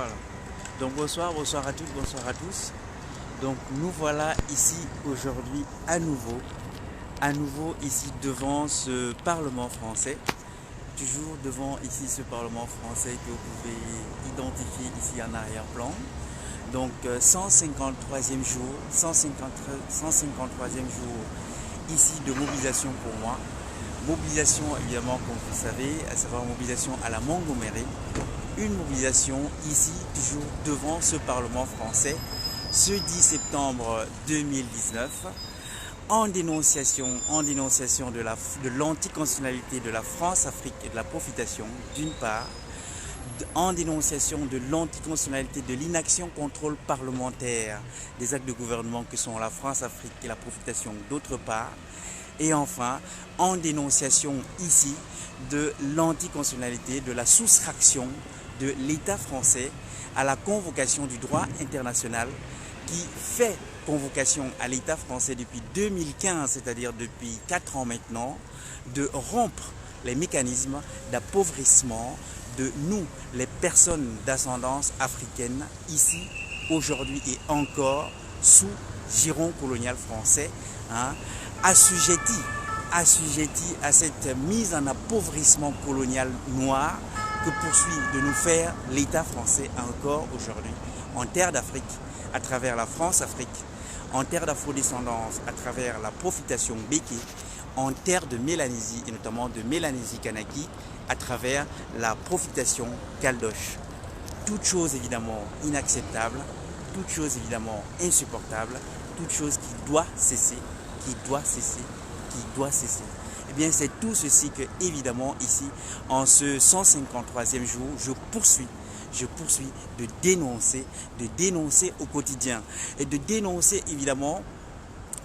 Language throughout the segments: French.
Voilà. Donc bonsoir, bonsoir à toutes, bonsoir à tous. Donc nous voilà ici aujourd'hui à nouveau ici devant ce Parlement français. Toujours devant ici ce Parlement français que vous pouvez identifier ici en arrière-plan. Donc 153e jour, 153e jour ici de mobilisation pour moi. Mobilisation évidemment comme vous le savez, à savoir mobilisation à la Montgomery. Une mobilisation ici toujours devant ce Parlement français ce 10 septembre 2019 en dénonciation de l'anticonstitutionnalité de la France-Afrique et de la profitation d'une part, en dénonciation de l'anticonstitutionnalité de l'inaction contrôle parlementaire des actes de gouvernement que sont la France-Afrique et la profitation d'autre part, et enfin en dénonciation ici de l'anticonstitutionnalité de la soustraction de l'État français à la convocation du droit international qui fait convocation à l'État français depuis 2015, c'est-à-dire depuis 4 ans maintenant, de rompre les mécanismes d'appauvrissement de nous, les personnes d'ascendance africaine, ici, aujourd'hui et encore, sous giron colonial français, assujettis à cette mise en appauvrissement colonial noir que poursuit de nous faire l'État français encore aujourd'hui en terre d'Afrique, à travers la France-Afrique, en terre d'afrodescendance, à travers la profitation béké, en terre de Mélanésie et notamment de Mélanésie-Kanaki, à travers la profitation caldoche. Toute chose évidemment inacceptable, toute chose évidemment insupportable, toute chose qui doit cesser, qui doit cesser, qui doit cesser. Eh bien, c'est tout ceci que, évidemment, ici, en ce 153e jour, je poursuis de dénoncer au quotidien. Et de dénoncer, évidemment,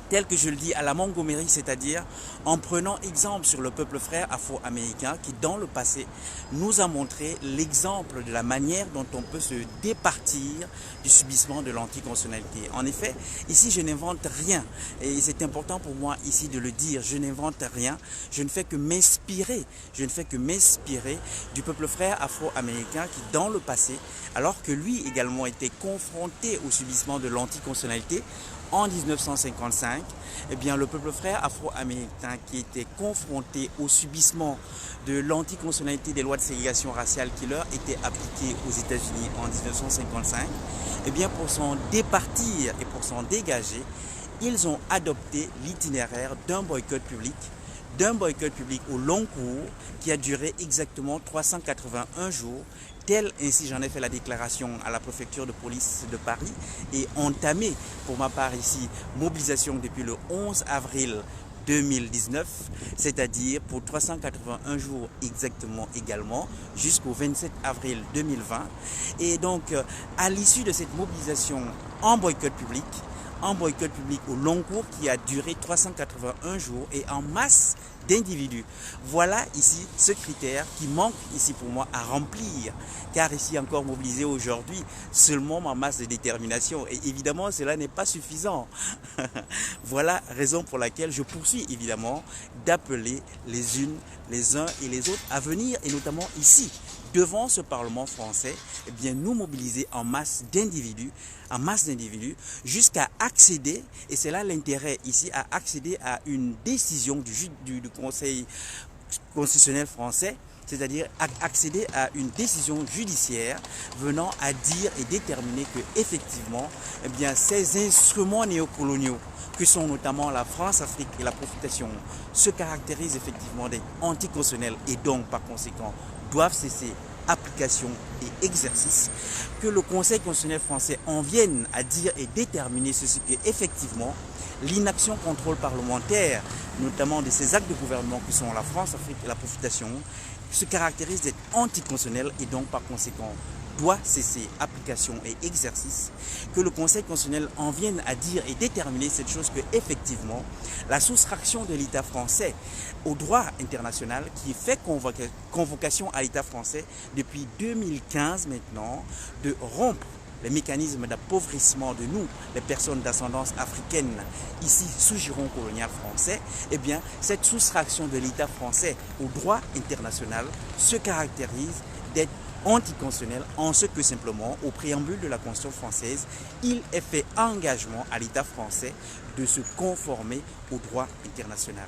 tel que je le dis à la Montgomery, c'est-à-dire en prenant exemple sur le peuple frère afro-américain qui, dans le passé, nous a montré l'exemple de la manière dont on peut se départir du subissement de l'anticonstitutionnalité. En effet, ici, je n'invente rien. Et c'est important pour moi ici de le dire. Je n'invente rien. Je ne fais que m'inspirer. Je ne fais que m'inspirer du peuple frère afro-américain qui, dans le passé, alors que lui également était confronté au subissement de l'anticonstitutionnalité, en 1955, eh bien, le peuple frère afro-américain qui était confronté au subissement de l'anticonstitutionnalité des lois de ségrégation raciale qui leur étaient appliquées aux États-Unis en 1955, eh bien, pour s'en départir et pour s'en dégager, ils ont adopté l'itinéraire d'un boycott public au long cours qui a duré exactement 381 jours. Tel ainsi j'en ai fait la déclaration à la préfecture de police de Paris et entamé pour ma part ici mobilisation depuis le 11 avril 2019, c'est-à-dire pour 381 jours exactement également jusqu'au 27 avril 2020. Et donc à l'issue de cette mobilisation en boycott public au long cours qui a duré 381 jours et en masse d'individus. Voilà ici ce critère qui manque ici pour moi à remplir, car ici encore mobilisé aujourd'hui seulement ma masse de détermination et évidemment cela n'est pas suffisant. Voilà raison pour laquelle je poursuis évidemment d'appeler les unes, les uns et les autres à venir et notamment ici devant ce Parlement français, eh bien, nous mobiliser en masse d'individus, jusqu'à accéder, et c'est là l'intérêt ici, à accéder à une décision du Conseil constitutionnel français, c'est-à-dire accéder à une décision judiciaire venant à dire et déterminer que effectivement, eh bien, ces instruments néocoloniaux que sont notamment la France-Afrique et la profitation se caractérisent effectivement d'être anticonstitutionnels et donc par conséquent doivent cesser application et exercice, que le Conseil constitutionnel français en vienne à dire et déterminer ceci que effectivement l'inaction contrôle parlementaire, notamment de ces actes de gouvernement que sont la France-Afrique et la profitation, se caractérise d'être anticonstitutionnel et donc par conséquent doit cesser application et exercice, que le Conseil constitutionnel en vienne à dire et déterminer cette chose que effectivement la soustraction de l'État français au droit international qui fait convocation à l'État français depuis 2015 maintenant de rompre les mécanismes d'appauvrissement de nous, les personnes d'ascendance africaine, ici sous giron colonial français, eh bien, cette soustraction de l'État français au droit international se caractérise d'être anticonstitutionnel en ce que simplement, au préambule de la Constitution française, il est fait engagement à l'État français de se conformer au droit international.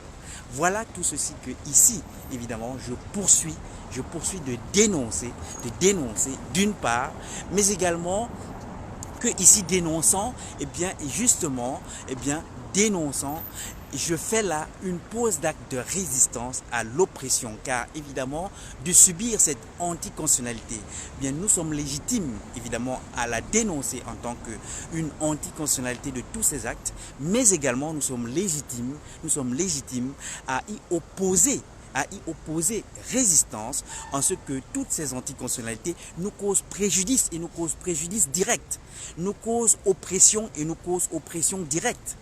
Voilà tout ceci que ici, évidemment, je poursuis de dénoncer d'une part, mais également que ici dénonçant, dénonçant, je fais là une pause d'acte de résistance à l'oppression, car évidemment, de subir cette anticonstitutionnalité, nous sommes légitimes, évidemment, à la dénoncer en tant qu'une anticonstitutionnalité de tous ces actes, mais également nous sommes légitimes à y opposer résistance en ce que toutes ces anticonstitutionnalités nous causent préjudice et nous causent préjudice direct, nous causent oppression et nous causent oppression directe.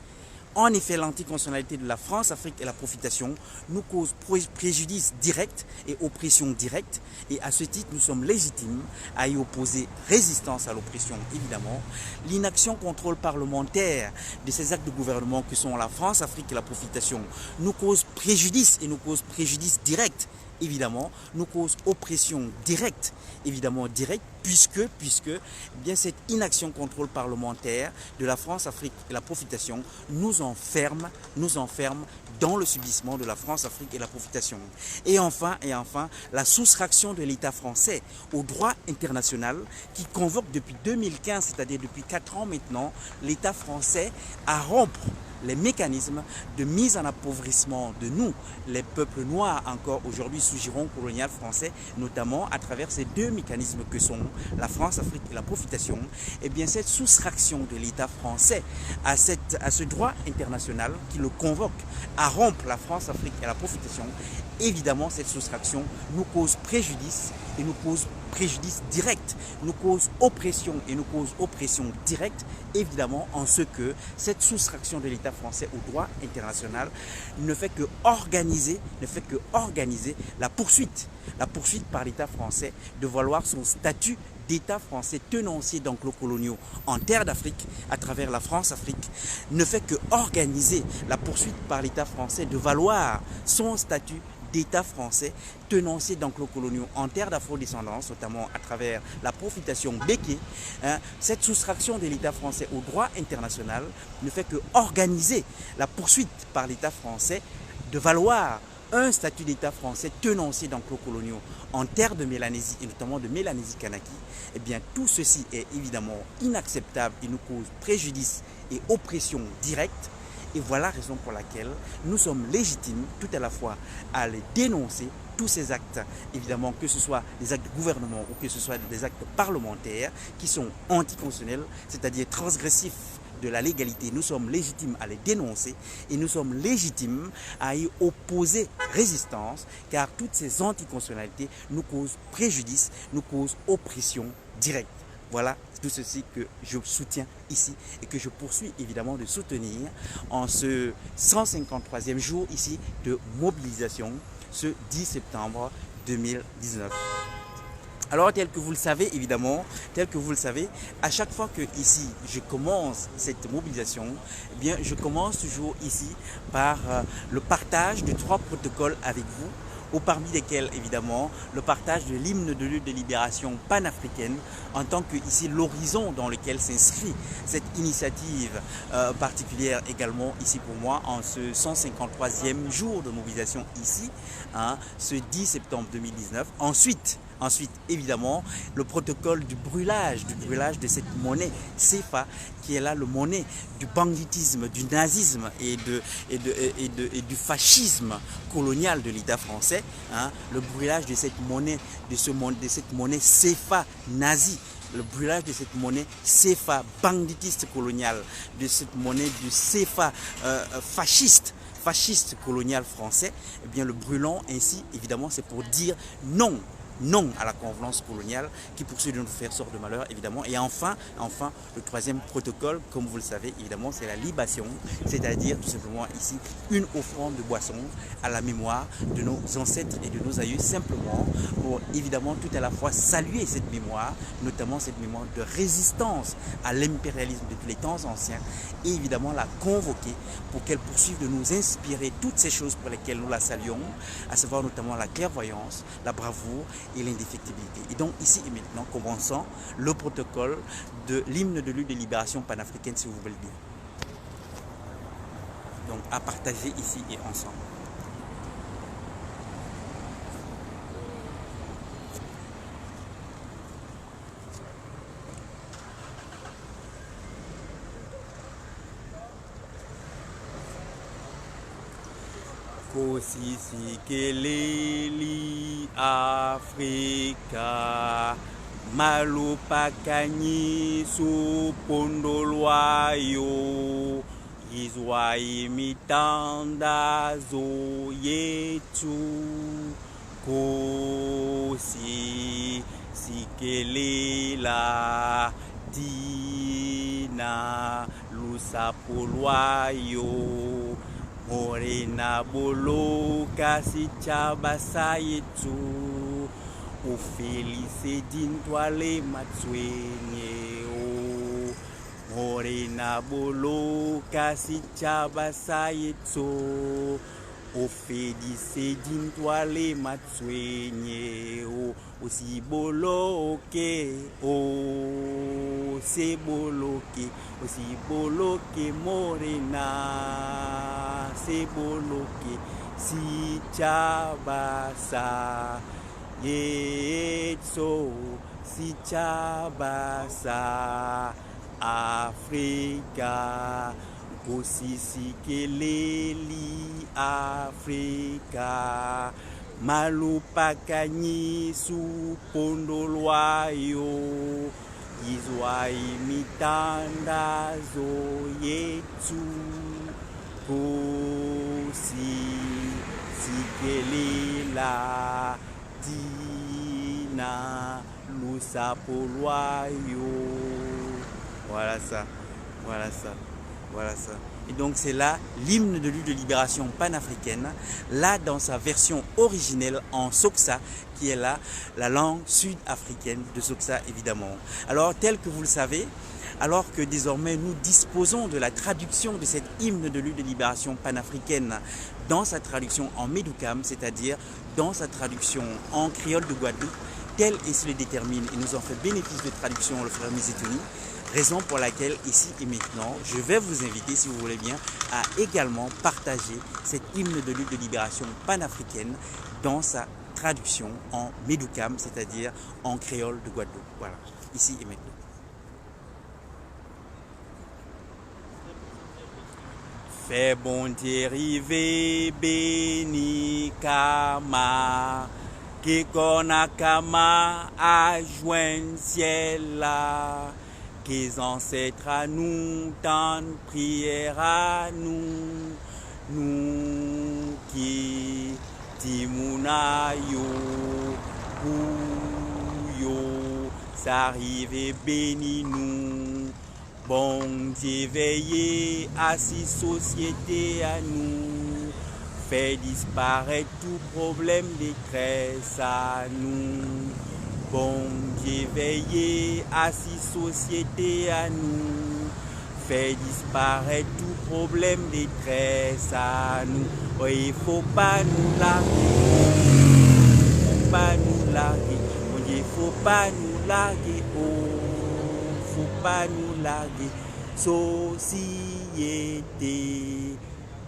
En effet, l'anticonstitutionnalité de la France-Afrique et la profitation nous cause préjudice direct et oppression directe. Et à ce titre, nous sommes légitimes à y opposer résistance à l'oppression, évidemment. L'inaction contrôle parlementaire de ces actes de gouvernement que sont la France-Afrique et la profitation nous cause préjudice et nous cause préjudice direct. Évidemment, nous cause oppression directe, puisque cette inaction contrôle parlementaire de la France-Afrique et la profitation nous enferme dans le subissement de la France-Afrique et la profitation. Et enfin, la soustraction de l'État français au droit international qui convoque depuis 2015, c'est-à-dire depuis 4 ans maintenant, l'État français à rompre les mécanismes de mise en appauvrissement de nous, les peuples noirs encore aujourd'hui sous giron colonial français, notamment à travers ces deux mécanismes que sont la France-Afrique et la profitation. Cette soustraction de l'État français à ce droit international qui le convoque à rompre la France-Afrique et la profitation, évidemment cette soustraction nous cause préjudice et nous cause préjudice direct, nous cause oppression et nous cause oppression directe, évidemment en ce que cette soustraction de l'État français au droit international ne fait que organiser la poursuite par l'État français de valoir son statut d'État français tenancier d'enclos coloniaux en terre d'Afrique à travers la France-Afrique, ne fait que organiser la poursuite par l'État français de valoir son statut d'État français tenancier d'enclos coloniaux en terre d'afro-descendance, notamment à travers la profitation béquée. Cette soustraction de l'État français au droit international ne fait que organiser la poursuite par l'État français de valoir un statut d'État français tenancier d'enclos coloniaux en terre de Mélanésie et notamment de Mélanésie-Kanaki. Tout ceci est évidemment inacceptable et nous cause préjudice et oppression directe. Et voilà la raison pour laquelle nous sommes légitimes tout à la fois à les dénoncer, tous ces actes, évidemment, que ce soit des actes de gouvernement ou que ce soit des actes parlementaires qui sont anticonstitutionnels, c'est-à-dire transgressifs de la légalité. Nous sommes légitimes à les dénoncer et nous sommes légitimes à y opposer résistance, car toutes ces anticonstitutionnalités nous causent préjudice, nous causent oppression directe. Voilà tout ceci que je soutiens ici et que je poursuis évidemment de soutenir en ce 153e jour ici de mobilisation, ce 10 septembre 2019. Alors, tel que vous le savez, à chaque fois que ici je commence cette mobilisation, je commence toujours ici par le partage de 3 protocoles avec vous, parmi lesquels évidemment le partage de l'hymne de lutte de libération panafricaine en tant que ici l'horizon dans lequel s'inscrit cette initiative particulière également ici pour moi en ce 153e jour de mobilisation ici, ce 10 septembre 2019. Ensuite, évidemment, le protocole du brûlage de cette monnaie CFA, qui est là le monnaie du banditisme, du nazisme et du fascisme colonial de l'État français, le brûlage de cette monnaie, cette monnaie CFA nazie, le brûlage de cette monnaie CFA banditiste coloniale, de cette monnaie du CFA fasciste colonial français, le brûlant ainsi, évidemment, c'est pour dire non à la convenance coloniale qui poursuit de nous faire sort de malheur, évidemment. Et enfin, le 3e protocole, comme vous le savez, évidemment, c'est la libation, c'est-à-dire tout simplement ici une offrande de boisson à la mémoire de nos ancêtres et de nos aïeux, simplement pour évidemment tout à la fois saluer cette mémoire, notamment cette mémoire de résistance à l'impérialisme depuis les temps anciens, et évidemment la convoquer pour qu'elle poursuive de nous inspirer toutes ces choses pour lesquelles nous la saluons, à savoir notamment la clairvoyance, la bravoure et l'indéfectibilité. Et donc ici et maintenant, commençons le protocole de l'hymne de lutte de libération panafricaine, si vous voulez bien. Donc à partager ici et ensemble. Kosikeleli Afrika Malupakanyi supondolwayo Izwai mitanda zoyetu Kosikelela Dina lusapolwayo Morena bolo kasi chabasa yetu Ufelice dintwale matswenye o Morena bolo kasi chabasa yetu Ufelice dintwale matswenye o Osiboloke o Seboloke Osiboloke Morena Seboloke si chabasa yetso si chabasa Afrika Kosisikeleli Afrika Malupakanyi supondolwayo Izwai mitandazo yetu Kosikelela Dina lusapolwayo. Voilà ça, voilà ça, voilà ça. Et donc c'est là l'hymne de lutte de libération panafricaine, là dans sa version originelle en Xhosa, qui est là la langue sud-africaine de Xhosa évidemment. Alors tel que vous le savez, alors que désormais nous disposons de la traduction de cet hymne de lutte de libération panafricaine dans sa traduction en Médoukam, c'est-à-dire dans sa traduction en créole de Guadeloupe, tel et se le détermine et nous en fait bénéfice de traduction le frère Mizetoni. Raison pour laquelle ici et maintenant, je vais vous inviter, si vous voulez bien, à également partager cet hymne de lutte de libération panafricaine dans sa traduction en Médoukam, c'est-à-dire en créole de Guadeloupe. Voilà, ici et maintenant. Fais bon Dieu rive béni kama, que konakama a joint ciel là. Que les ancêtres à nous tendent prière à nous, nous qui timounayo, yo, s'arrive et bénis nous. Bon Dieu veillez à si société à nous, fait disparaître tout problème détresse à nous. Bon Dieu veillez à si société à nous, fait disparaître tout problème détresse à nous. Oh, il faut pas nous larguer, faut pas nous larguer, oh, il faut pas nous larguer, oh, faut pas nous larguer. Société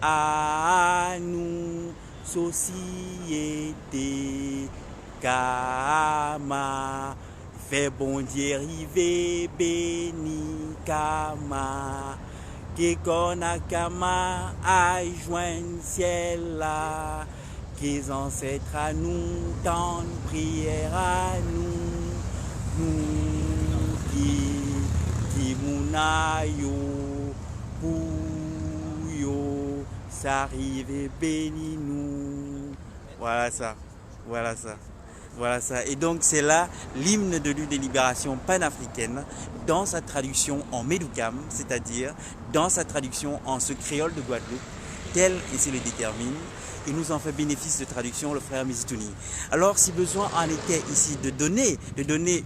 à nous, société Kama, fais bon Dieu rive béni Kama, que konakama a joint ciel là, que les ancêtres à nous tendent prière à nous, nous qui mounayo, pouyo, s'arrive et bénis nous. Voilà ça, voilà ça. Voilà ça. Et donc c'est là l'hymne de lutte de libération panafricaine dans sa traduction en Médoukam, c'est-à-dire dans sa traduction en ce créole de Guadeloupe, tel et se le détermine. et nous en fait bénéfice de traduction le frère Mizitouni. Alors si besoin en était ici de donner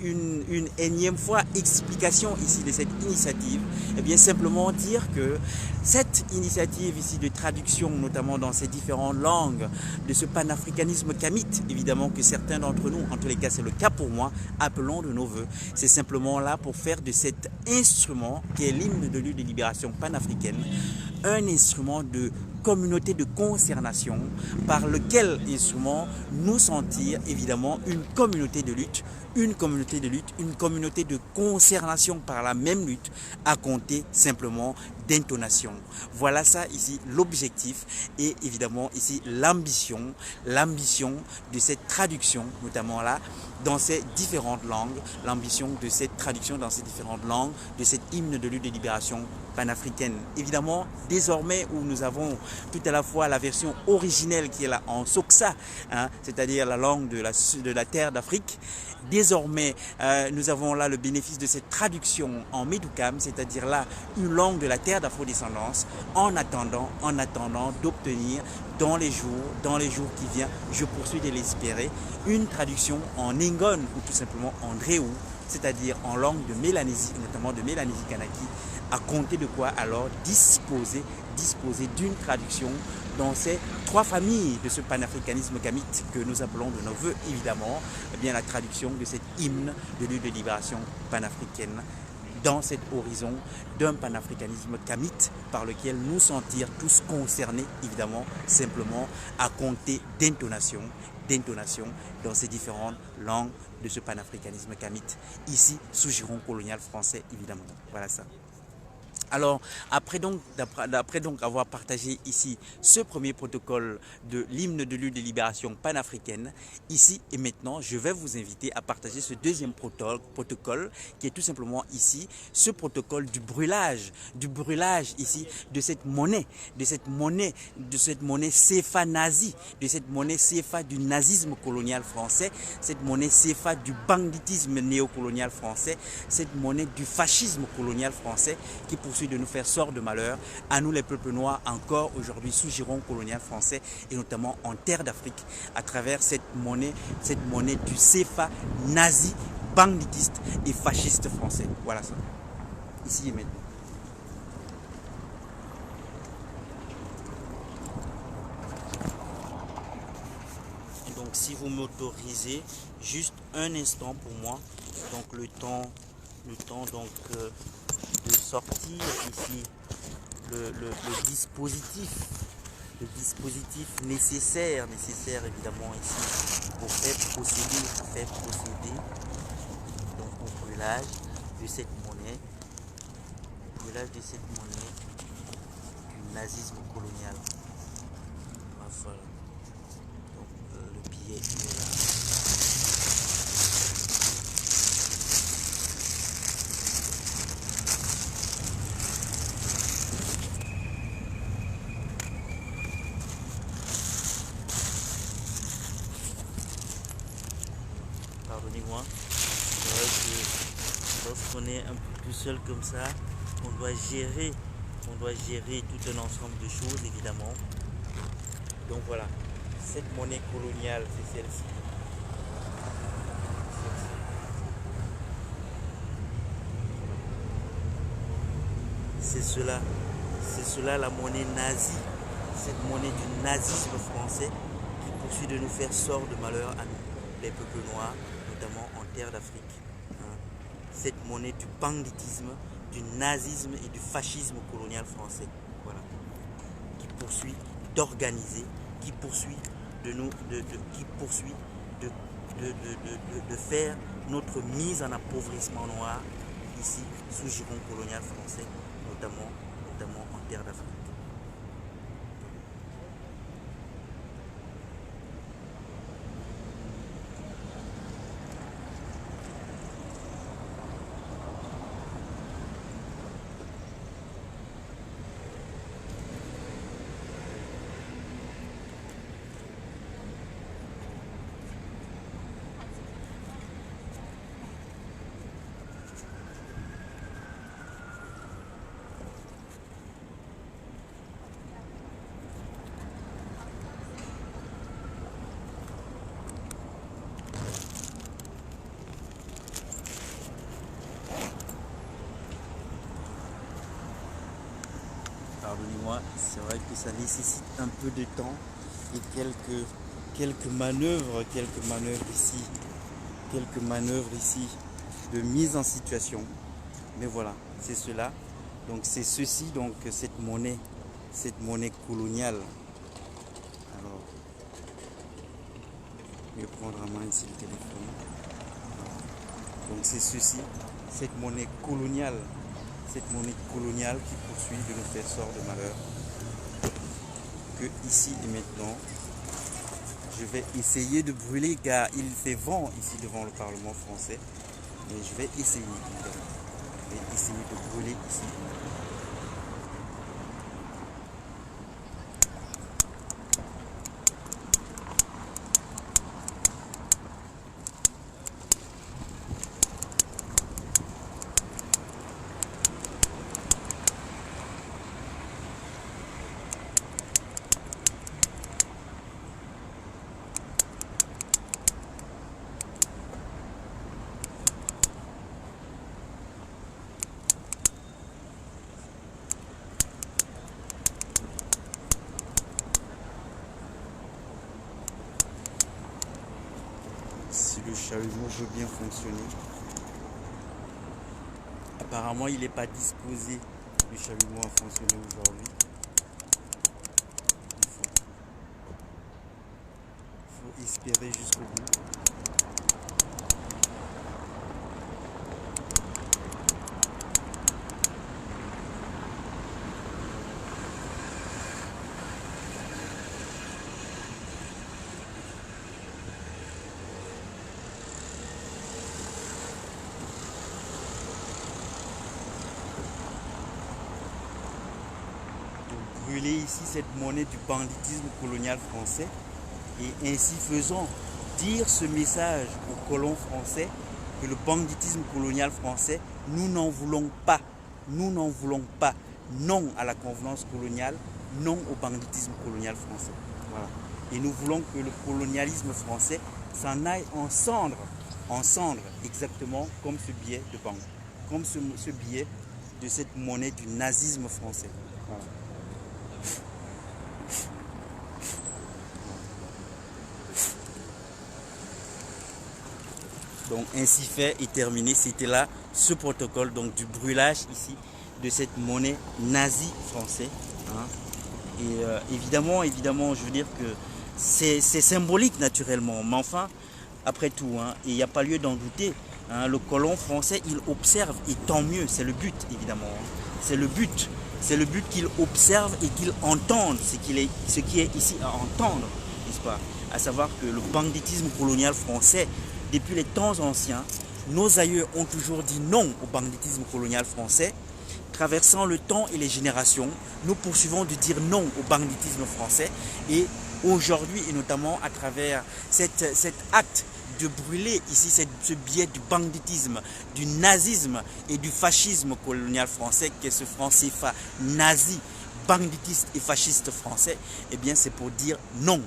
une énième fois explication ici de cette initiative, eh bien simplement dire que cette initiative ici de traduction, notamment dans ces différentes langues, de ce panafricanisme kamite, évidemment que certains d'entre nous, en tous les cas c'est le cas pour moi, appelons de nos voeux. C'est simplement là pour faire de cet instrument qui est l'hymne de lutte de libération panafricaine, un instrument de communauté de concertation par lequel instrument nous sentir évidemment une communauté de lutte, une communauté de concertation par la même lutte à compter simplement d'intonation. Voilà ça ici l'objectif et évidemment ici l'ambition de cette traduction notamment là dans ces différentes langues, l'ambition de cette traduction dans ces différentes langues de cet hymne de lutte de libération panafricaine. Évidemment, désormais où nous avons tout à la fois la version originelle qui est là en Soksa, hein, c'est-à-dire la langue de la terre d'Afrique, désormais nous avons là le bénéfice de cette traduction en Medukam, c'est-à-dire là une langue de la terre d'afrodescendance, en attendant d'obtenir dans les jours qui viennent, je poursuis de l'espérer, une traduction en Ngon ou tout simplement en Dréou, c'est-à-dire en langue de Mélanésie, notamment de Mélanésie Kanaki, à compter de quoi alors disposer d'une traduction dans ces trois familles de ce panafricanisme kamite que nous appelons de nos voeux évidemment, eh bien la traduction de cet hymne de lutte de libération panafricaine dans cet horizon d'un panafricanisme kamite par lequel nous sentir tous concernés évidemment simplement à compter d'intonation dans ces différentes langues de ce panafricanisme kamite ici sous giron colonial français évidemment. Voilà ça. Alors, après donc avoir partagé ici ce premier protocole de l'hymne de lutte de libération panafricaine, ici et maintenant, je vais vous inviter à partager ce deuxième protocole qui est tout simplement ici, ce protocole du brûlage ici de cette monnaie CFA nazie, de cette monnaie CFA du nazisme colonial français, cette monnaie CFA du banditisme néocolonial français, cette monnaie du fascisme colonial français qui poursuit de nous faire sort de malheur à nous les peuples noirs encore aujourd'hui sous giron colonial français et notamment en terre d'Afrique à travers cette monnaie du CFA nazi, banditiste et fasciste français. Voilà ça. Ici et maintenant. Et donc si vous m'autorisez juste un instant pour moi, donc le temps donc de sortir ici le dispositif nécessaire évidemment ici pour faire procéder donc au brûlage de cette monnaie du nazisme colonial. Voilà. Donc le billet est là. Pardonnez-moi, c'est vrai que lorsqu'on est un peu tout seul comme ça, on doit gérer tout un ensemble de choses évidemment. Donc voilà, cette monnaie coloniale, c'est celle-ci. C'est cela la monnaie nazie, cette monnaie du nazisme français qui poursuit de nous faire sort de malheur à nous, les peuples noirs, notamment en terre d'Afrique. Cette monnaie du banditisme, du nazisme et du fascisme colonial français. Voilà. Qui poursuit d'organiser, qui poursuit de faire notre mise en appauvrissement noir ici sous giron colonial français, notamment en terre d'Afrique. pardonnez-moi, c'est vrai que ça nécessite un peu de temps et quelques manœuvres ici de mise en situation. Mais voilà, c'est cela. Donc c'est ceci, donc cette monnaie coloniale. Alors, je vais prendre en main ici le téléphone. Voilà. Donc c'est ceci, cette monnaie coloniale qui poursuit de nous faire sort de malheur. Que ici et maintenant, je vais essayer de brûler car il fait vent ici devant le Parlement français. Et je vais essayer, de brûler ici. Si le chalumeau veut bien fonctionner. Apparemment, il n'est pas disposé, le chalumeau, à fonctionner aujourd'hui. Il faut espérer jusqu'au bout. Brûler ici cette monnaie du banditisme colonial français et ainsi faisant dire ce message aux colons français que le banditisme colonial français, nous n'en voulons pas. Nous n'en voulons pas. Non à la convenance coloniale, non au banditisme colonial français. Voilà. Et nous voulons que le colonialisme français s'en aille en cendres, exactement comme ce billet de banque, comme ce billet de cette monnaie du nazisme français. Voilà. Donc ainsi fait et terminé, c'était là ce protocole donc du brûlage ici de cette monnaie nazie française. Hein. Et évidemment, je veux dire que c'est symbolique naturellement, mais enfin, après tout, hein, il n'y a pas lieu d'en douter. Hein, le colon français, il observe et tant mieux, c'est le but évidemment. Hein. C'est le but qu'il observe et qu'il entende ce qui est ici à entendre, n'est-ce pas? À savoir que le banditisme colonial français, depuis les temps anciens, nos aïeux ont toujours dit non au banditisme colonial français. Traversant le temps et les générations, nous poursuivons de dire non au banditisme français. Et aujourd'hui, et notamment à travers cet acte de brûler ici ce billet du banditisme, du nazisme et du fascisme colonial français, qui est ce franc CFA nazi, banditiste et fasciste français, eh bien c'est pour dire non.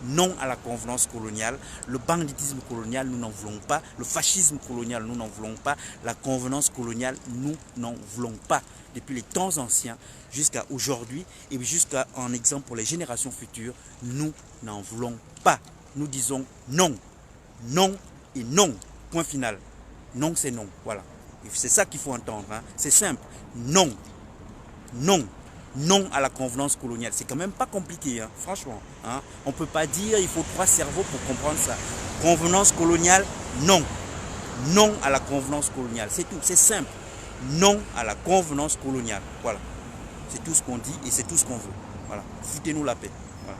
Non à la convenance coloniale, le banditisme colonial, nous n'en voulons pas, le fascisme colonial, nous n'en voulons pas, la convenance coloniale, nous n'en voulons pas. Depuis les temps anciens jusqu'à aujourd'hui et jusqu'à un exemple pour les générations futures, nous n'en voulons pas. Nous disons non, non et non, point final. Non c'est non, voilà. C'est ça qu'il faut entendre, hein. C'est simple, non, non. Non à la convenance coloniale. C'est quand même pas compliqué, hein, franchement. Hein. On ne peut pas dire il faut 3 cerveaux pour comprendre ça. Convenance coloniale, non. Non à la convenance coloniale. C'est tout, c'est simple. Non à la convenance coloniale. Voilà. C'est tout ce qu'on dit et c'est tout ce qu'on veut. Voilà. Foutez-nous la paix. Voilà.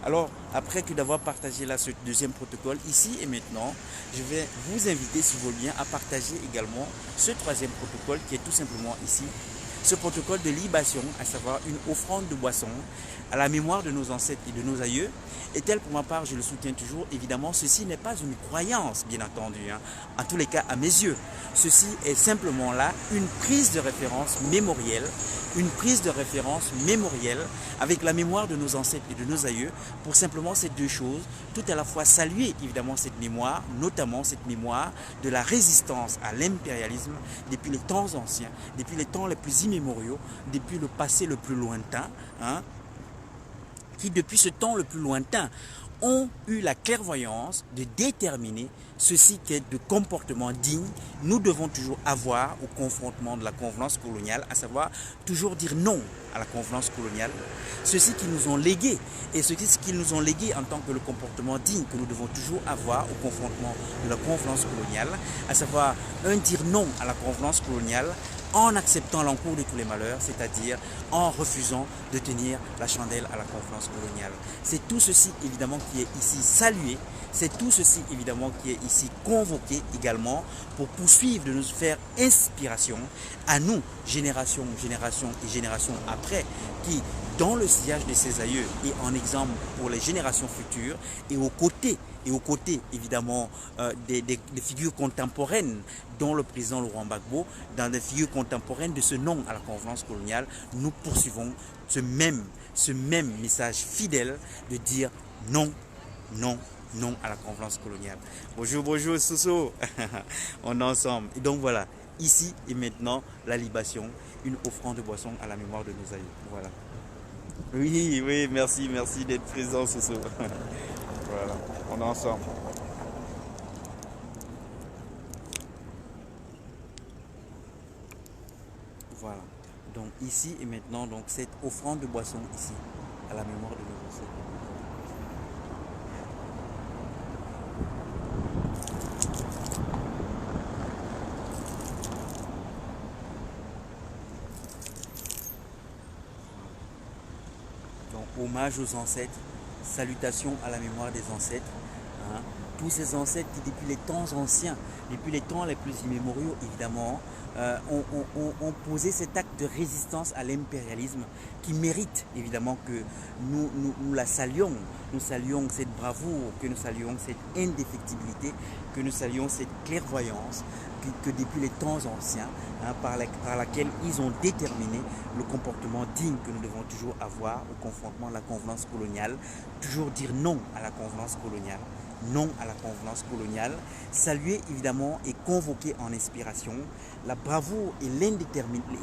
Alors, après que d'avoir partagé là ce deuxième protocole, ici et maintenant, je vais vous inviter, si vous voulez bien, à partager également ce troisième protocole qui est tout simplement ici. Ce protocole de libation, à savoir une offrande de boisson à la mémoire de nos ancêtres et de nos aïeux, et tel pour ma part, je le soutiens toujours, évidemment, ceci n'est pas une croyance, bien entendu, hein, en tous les cas à mes yeux. Ceci est simplement là une prise de référence mémorielle, avec la mémoire de nos ancêtres et de nos aïeux, pour simplement ces deux choses, tout à la fois saluer évidemment cette mémoire, notamment cette mémoire de la résistance à l'impérialisme depuis les temps anciens, depuis les temps les plus immédiats immémoriaux, depuis le passé le plus lointain, hein, qui depuis ce temps le plus lointain ont eu la clairvoyance de déterminer ceci qui est de comportement digne. Nous devons toujours avoir au confrontement de la convenance coloniale, à savoir toujours dire non à la convenance coloniale. Ceci qu'ils nous ont légué, et ce qu'ils nous ont légué en tant que le comportement digne que nous devons toujours avoir au confrontement de la convenance coloniale, à savoir dire non à la convenance coloniale, en acceptant l'encours de tous les malheurs, c'est-à-dire en refusant de tenir la chandelle à la convenance coloniale. C'est tout ceci évidemment qui est ici salué, c'est tout ceci évidemment qui est ici convoqué également pour poursuivre de nous faire inspiration à nous, génération et génération après, qui dans le sillage de ses aïeux et en exemple pour les générations futures et aux côtés évidemment des figures contemporaines dont le président Laurent Gbagbo, dans des figures contemporaines de ce non à la convenance coloniale, nous poursuivons ce même message fidèle de dire non, non, non à la convenance coloniale. Bonjour, bonjour Soso, on est ensemble. Et donc voilà, ici et maintenant, la libation, une offrande de boisson à la mémoire de nos aïeux. Voilà. Oui, oui, merci d'être présent Soso. Voilà, on est ensemble. Voilà. Donc ici et maintenant, donc cette offrande de boisson ici, à la mémoire de nos ancêtres. Donc hommage aux ancêtres, salutations à la mémoire des ancêtres. Hein. Tous ces ancêtres qui depuis les temps anciens, depuis les temps les plus immémoriaux évidemment, ont posé cet acte de résistance à l'impérialisme qui mérite évidemment que nous la saluons. Nous saluons cette bravoure, que nous saluons cette indéfectibilité, que nous saluons cette clairvoyance que depuis les temps anciens, hein, par laquelle ils ont déterminé le comportement digne que nous devons toujours avoir au confrontement de la convenance coloniale, toujours dire non à la convenance coloniale, non à la convenance coloniale, saluer évidemment et convoquer en inspiration la bravoure et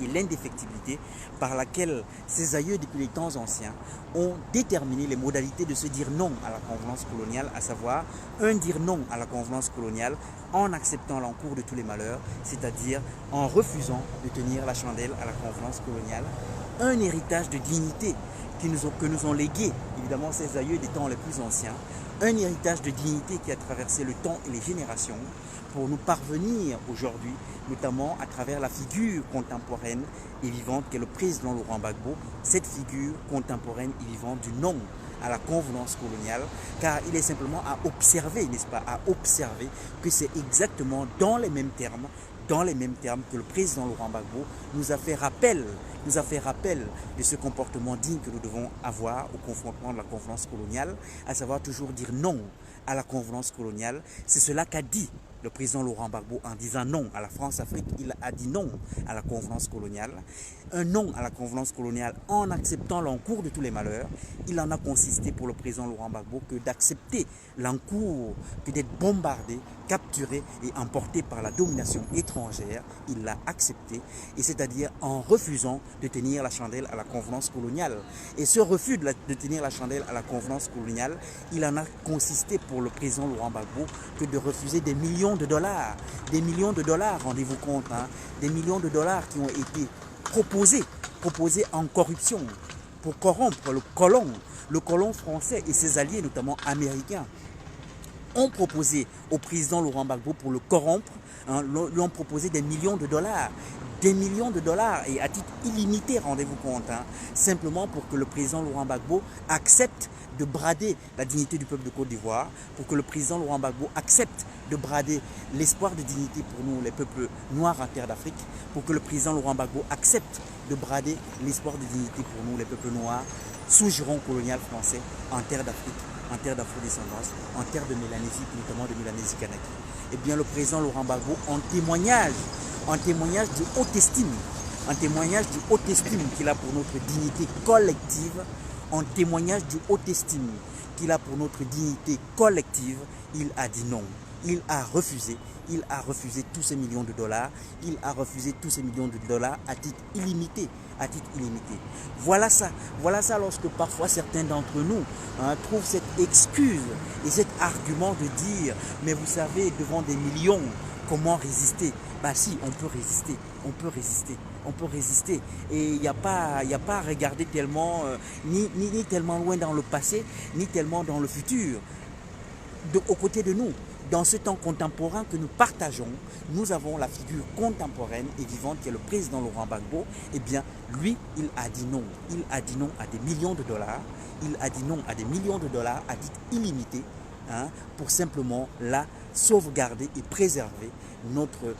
l'indéfectibilité par laquelle ces aïeux depuis les temps anciens ont déterminé les modalités de se dire non à la convenance coloniale, à savoir dire non à la convenance coloniale en acceptant l'encours de tous les malheurs, c'est-à-dire en refusant de tenir la chandelle à la convenance coloniale, un héritage de dignité que nous ont légué évidemment ces aïeux des temps les plus anciens, un héritage de dignité qui a traversé le temps et les générations pour nous parvenir aujourd'hui, notamment à travers la figure contemporaine et vivante qu'est le président Laurent Gbagbo, cette figure contemporaine et vivante du non à la convenance coloniale, car il est simplement à observer, n'est-ce pas, à observer que c'est exactement dans les mêmes termes que le président Laurent Gbagbo nous a fait rappel de ce comportement digne que nous devons avoir au confrontement de la convenance coloniale, à savoir toujours dire non à la convenance coloniale. C'est cela qu'a dit le président Laurent Gbagbo en disant non à la France-Afrique. Il a dit non à la convenance coloniale. Un non à la convenance coloniale en acceptant l'encours de tous les malheurs. Il en a consisté pour le président Laurent Gbagbo que d'accepter l'encours, que d'être bombardé, capturé et emporté par la domination étrangère. Il l'a accepté, et c'est-à-dire en refusant de tenir la chandelle à la convenance coloniale. Et ce refus de tenir la chandelle à la convenance coloniale, il en a consisté pour le président Laurent Gbagbo que de refuser des millions de dollars, rendez-vous compte, hein, des millions de dollars qui ont été proposés en corruption pour corrompre le colon français et ses alliés, notamment américains, ont proposé au président Laurent Gbagbo pour le corrompre, hein, lui ont proposé des millions de dollars et à titre illimité, rendez-vous compte, hein, simplement pour que le président Laurent Gbagbo accepte de brader la dignité du peuple de Côte d'Ivoire, pour que le président Laurent Gbagbo accepte de brader l'espoir de dignité pour nous, les peuples noirs en terre d'Afrique, pour que le président Laurent Gbagbo accepte de brader l'espoir de dignité pour nous, les peuples noirs, sous giron colonial français, en terre d'Afrique, en terre d'afro-descendance, en terre de Mélanésie, notamment de Mélanésie Kanaki. Eh bien, le président Laurent Gbagbo, en témoignage de haute estime, qu'il a pour notre dignité collective, en témoignage de haute estime qu'il a pour notre dignité collective, il a dit non. Il a refusé il a refusé tous ces millions de dollars, il a refusé tous ces millions de dollars à titre illimité, à titre illimité. Voilà ça lorsque parfois certains d'entre nous trouvent cette excuse et cet argument de dire, mais vous savez, devant des millions, comment résister? Bah si, on peut résister, on peut résister, on peut résister. Et il n'y a pas à regarder tellement, ni tellement loin dans le passé, ni tellement dans le futur. Aux côtés de nous, dans ce temps contemporain que nous partageons, nous avons la figure contemporaine et vivante qui est le président Laurent Gbagbo. Eh bien, lui, il a dit non. Il a dit non à des millions de dollars. Il a dit non à des millions de dollars à titre illimité, pour simplement la sauvegarder et préserver notre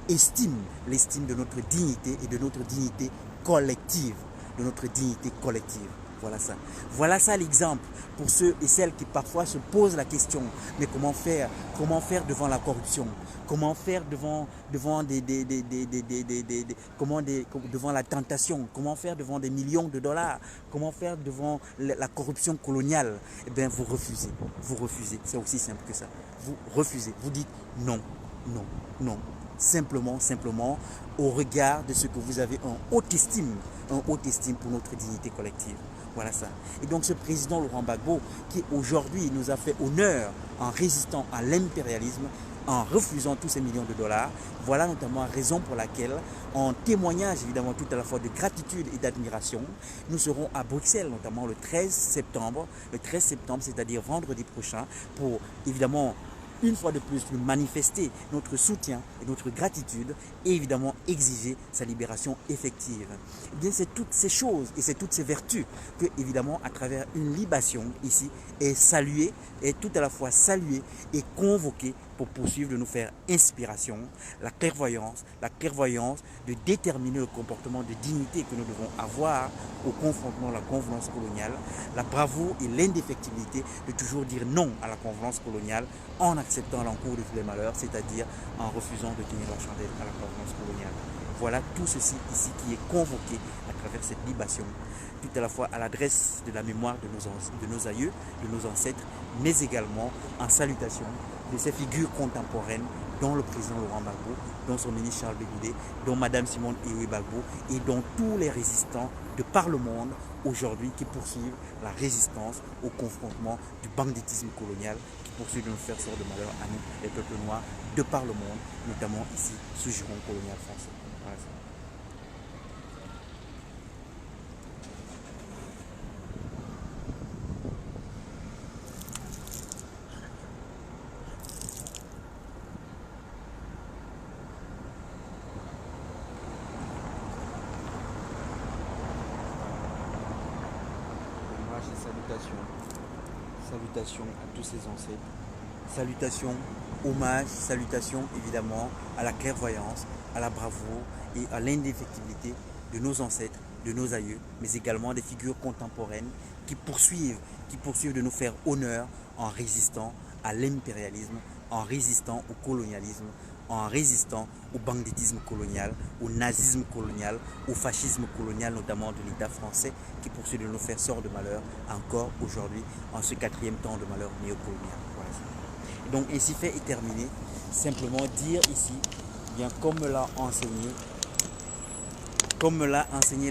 estime, l'estime de notre dignité et de notre dignité collective, de notre dignité collective. Voilà ça l'exemple pour ceux et celles qui parfois se posent la question, mais comment faire devant la corruption, comment faire devant devant la tentation, comment faire devant des millions de dollars, comment faire devant la corruption coloniale. Eh bien vous refusez, c'est aussi simple que ça. Vous refusez, vous dites non, non, non. Simplement, au regard de ce que vous avez en haute estime pour notre dignité collective. Voilà ça. Et donc ce président Laurent Gbagbo, qui aujourd'hui nous a fait honneur en résistant à l'impérialisme, en refusant tous ces millions de dollars, voilà notamment la raison pour laquelle, en témoignage évidemment tout à la fois de gratitude et d'admiration, nous serons à Bruxelles, notamment le 13 septembre, c'est-à-dire vendredi prochain, pour évidemment une fois de plus nous manifester notre soutien et notre gratitude et évidemment exiger sa libération effective. Eh bien c'est toutes ces choses et c'est toutes ces vertus que évidemment à travers une libation ici est saluée, est tout à la fois saluée et convoquée pour poursuivre de nous faire inspiration, la clairvoyance de déterminer le comportement de dignité que nous devons avoir au confrontement à la convenance coloniale, la bravoure et l'indéfectibilité de toujours dire non à la convenance coloniale en acceptant l'encours de tous les malheurs, c'est-à-dire en refusant de tenir la chandelle à la convenance coloniale. Voilà tout ceci ici qui est convoqué à travers cette libation, tout à la fois à l'adresse de la mémoire de nos aïeux, de nos ancêtres, mais également en salutation de ces figures contemporaines, dont le président Laurent Gbagbo, dont son ministre Charles Bégoudé, dont Madame Simone Gbagbo et dont tous les résistants de par le monde aujourd'hui qui poursuivent la résistance au confrontement du banditisme colonial, qui poursuit de nous faire sort de malheur à nous, les peuples noirs, de par le monde, notamment ici, sous giron colonial français. Voilà. Salutations à tous ces ancêtres, salutations, hommages, salutations évidemment à la clairvoyance, à la bravoure et à l'indéfectibilité de nos ancêtres, de nos aïeux, mais également des figures contemporaines qui poursuivent de nous faire honneur en résistant à l'impérialisme, en résistant au colonialisme, en résistant au banditisme colonial, au nazisme colonial, au fascisme colonial, notamment de l'État français, qui poursuit de nous faire sort de malheur encore aujourd'hui, en ce 4e temps de malheur néocolonial. Voilà. Donc ainsi fait et terminé, simplement dire ici, bien comme me l'a enseigné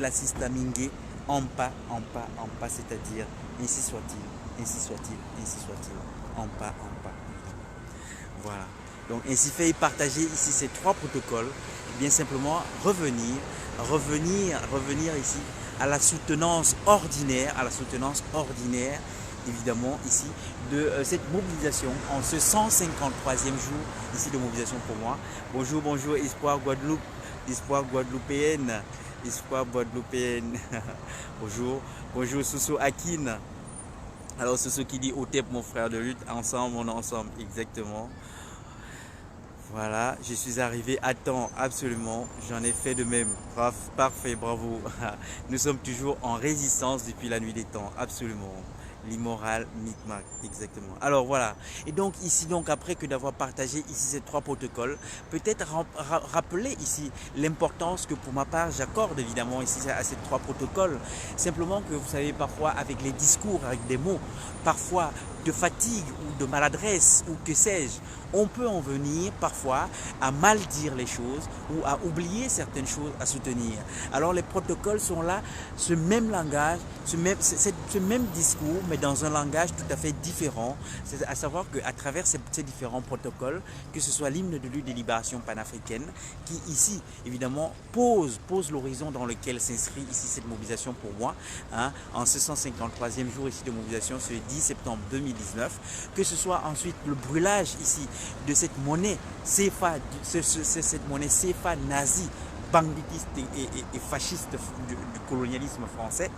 la Sista Mingué, en pas, c'est-à-dire ainsi soit-il, ainsi soit-il, ainsi soit-il, en pas. Voilà. Donc ainsi fait et partager ici ces 3 protocoles, bien simplement revenir ici à la soutenance ordinaire, évidemment ici de cette mobilisation en ce 153e jour ici de mobilisation pour moi. Bonjour Espoir Guadeloupe, Espoir guadeloupéenne, bonjour Soussou Akin. Alors Soussou qui dit Otep mon frère de lutte, ensemble on est ensemble, exactement. Voilà, je suis arrivé à temps, absolument, j'en ai fait de même. Parfait, bravo. Nous sommes toujours en résistance depuis la nuit des temps, absolument. L'immoral, Micmac, exactement. Alors voilà, et donc ici, après que d'avoir partagé ici ces 3 protocoles, peut-être rappeler ici l'importance que pour ma part j'accorde évidemment ici à ces 3 protocoles. Simplement que vous savez, parfois avec les discours, avec des mots, parfois de fatigue ou de maladresse ou que sais-je, on peut en venir parfois à mal dire les choses ou à oublier certaines choses à soutenir. Alors les protocoles sont là, ce même langage, ce même discours, mais dans un langage tout à fait différent. C'est à savoir qu'à travers ces différents protocoles, que ce soit l'hymne de lutte de libération panafricaine, qui ici évidemment pose l'horizon dans lequel s'inscrit ici cette mobilisation pour moi, hein, en ce 153e jour ici de mobilisation, ce 10 septembre 2019, que ce soit ensuite le brûlage ici de cette monnaie CFA, cette monnaie CFA nazie, banditiste et fasciste du colonialisme français,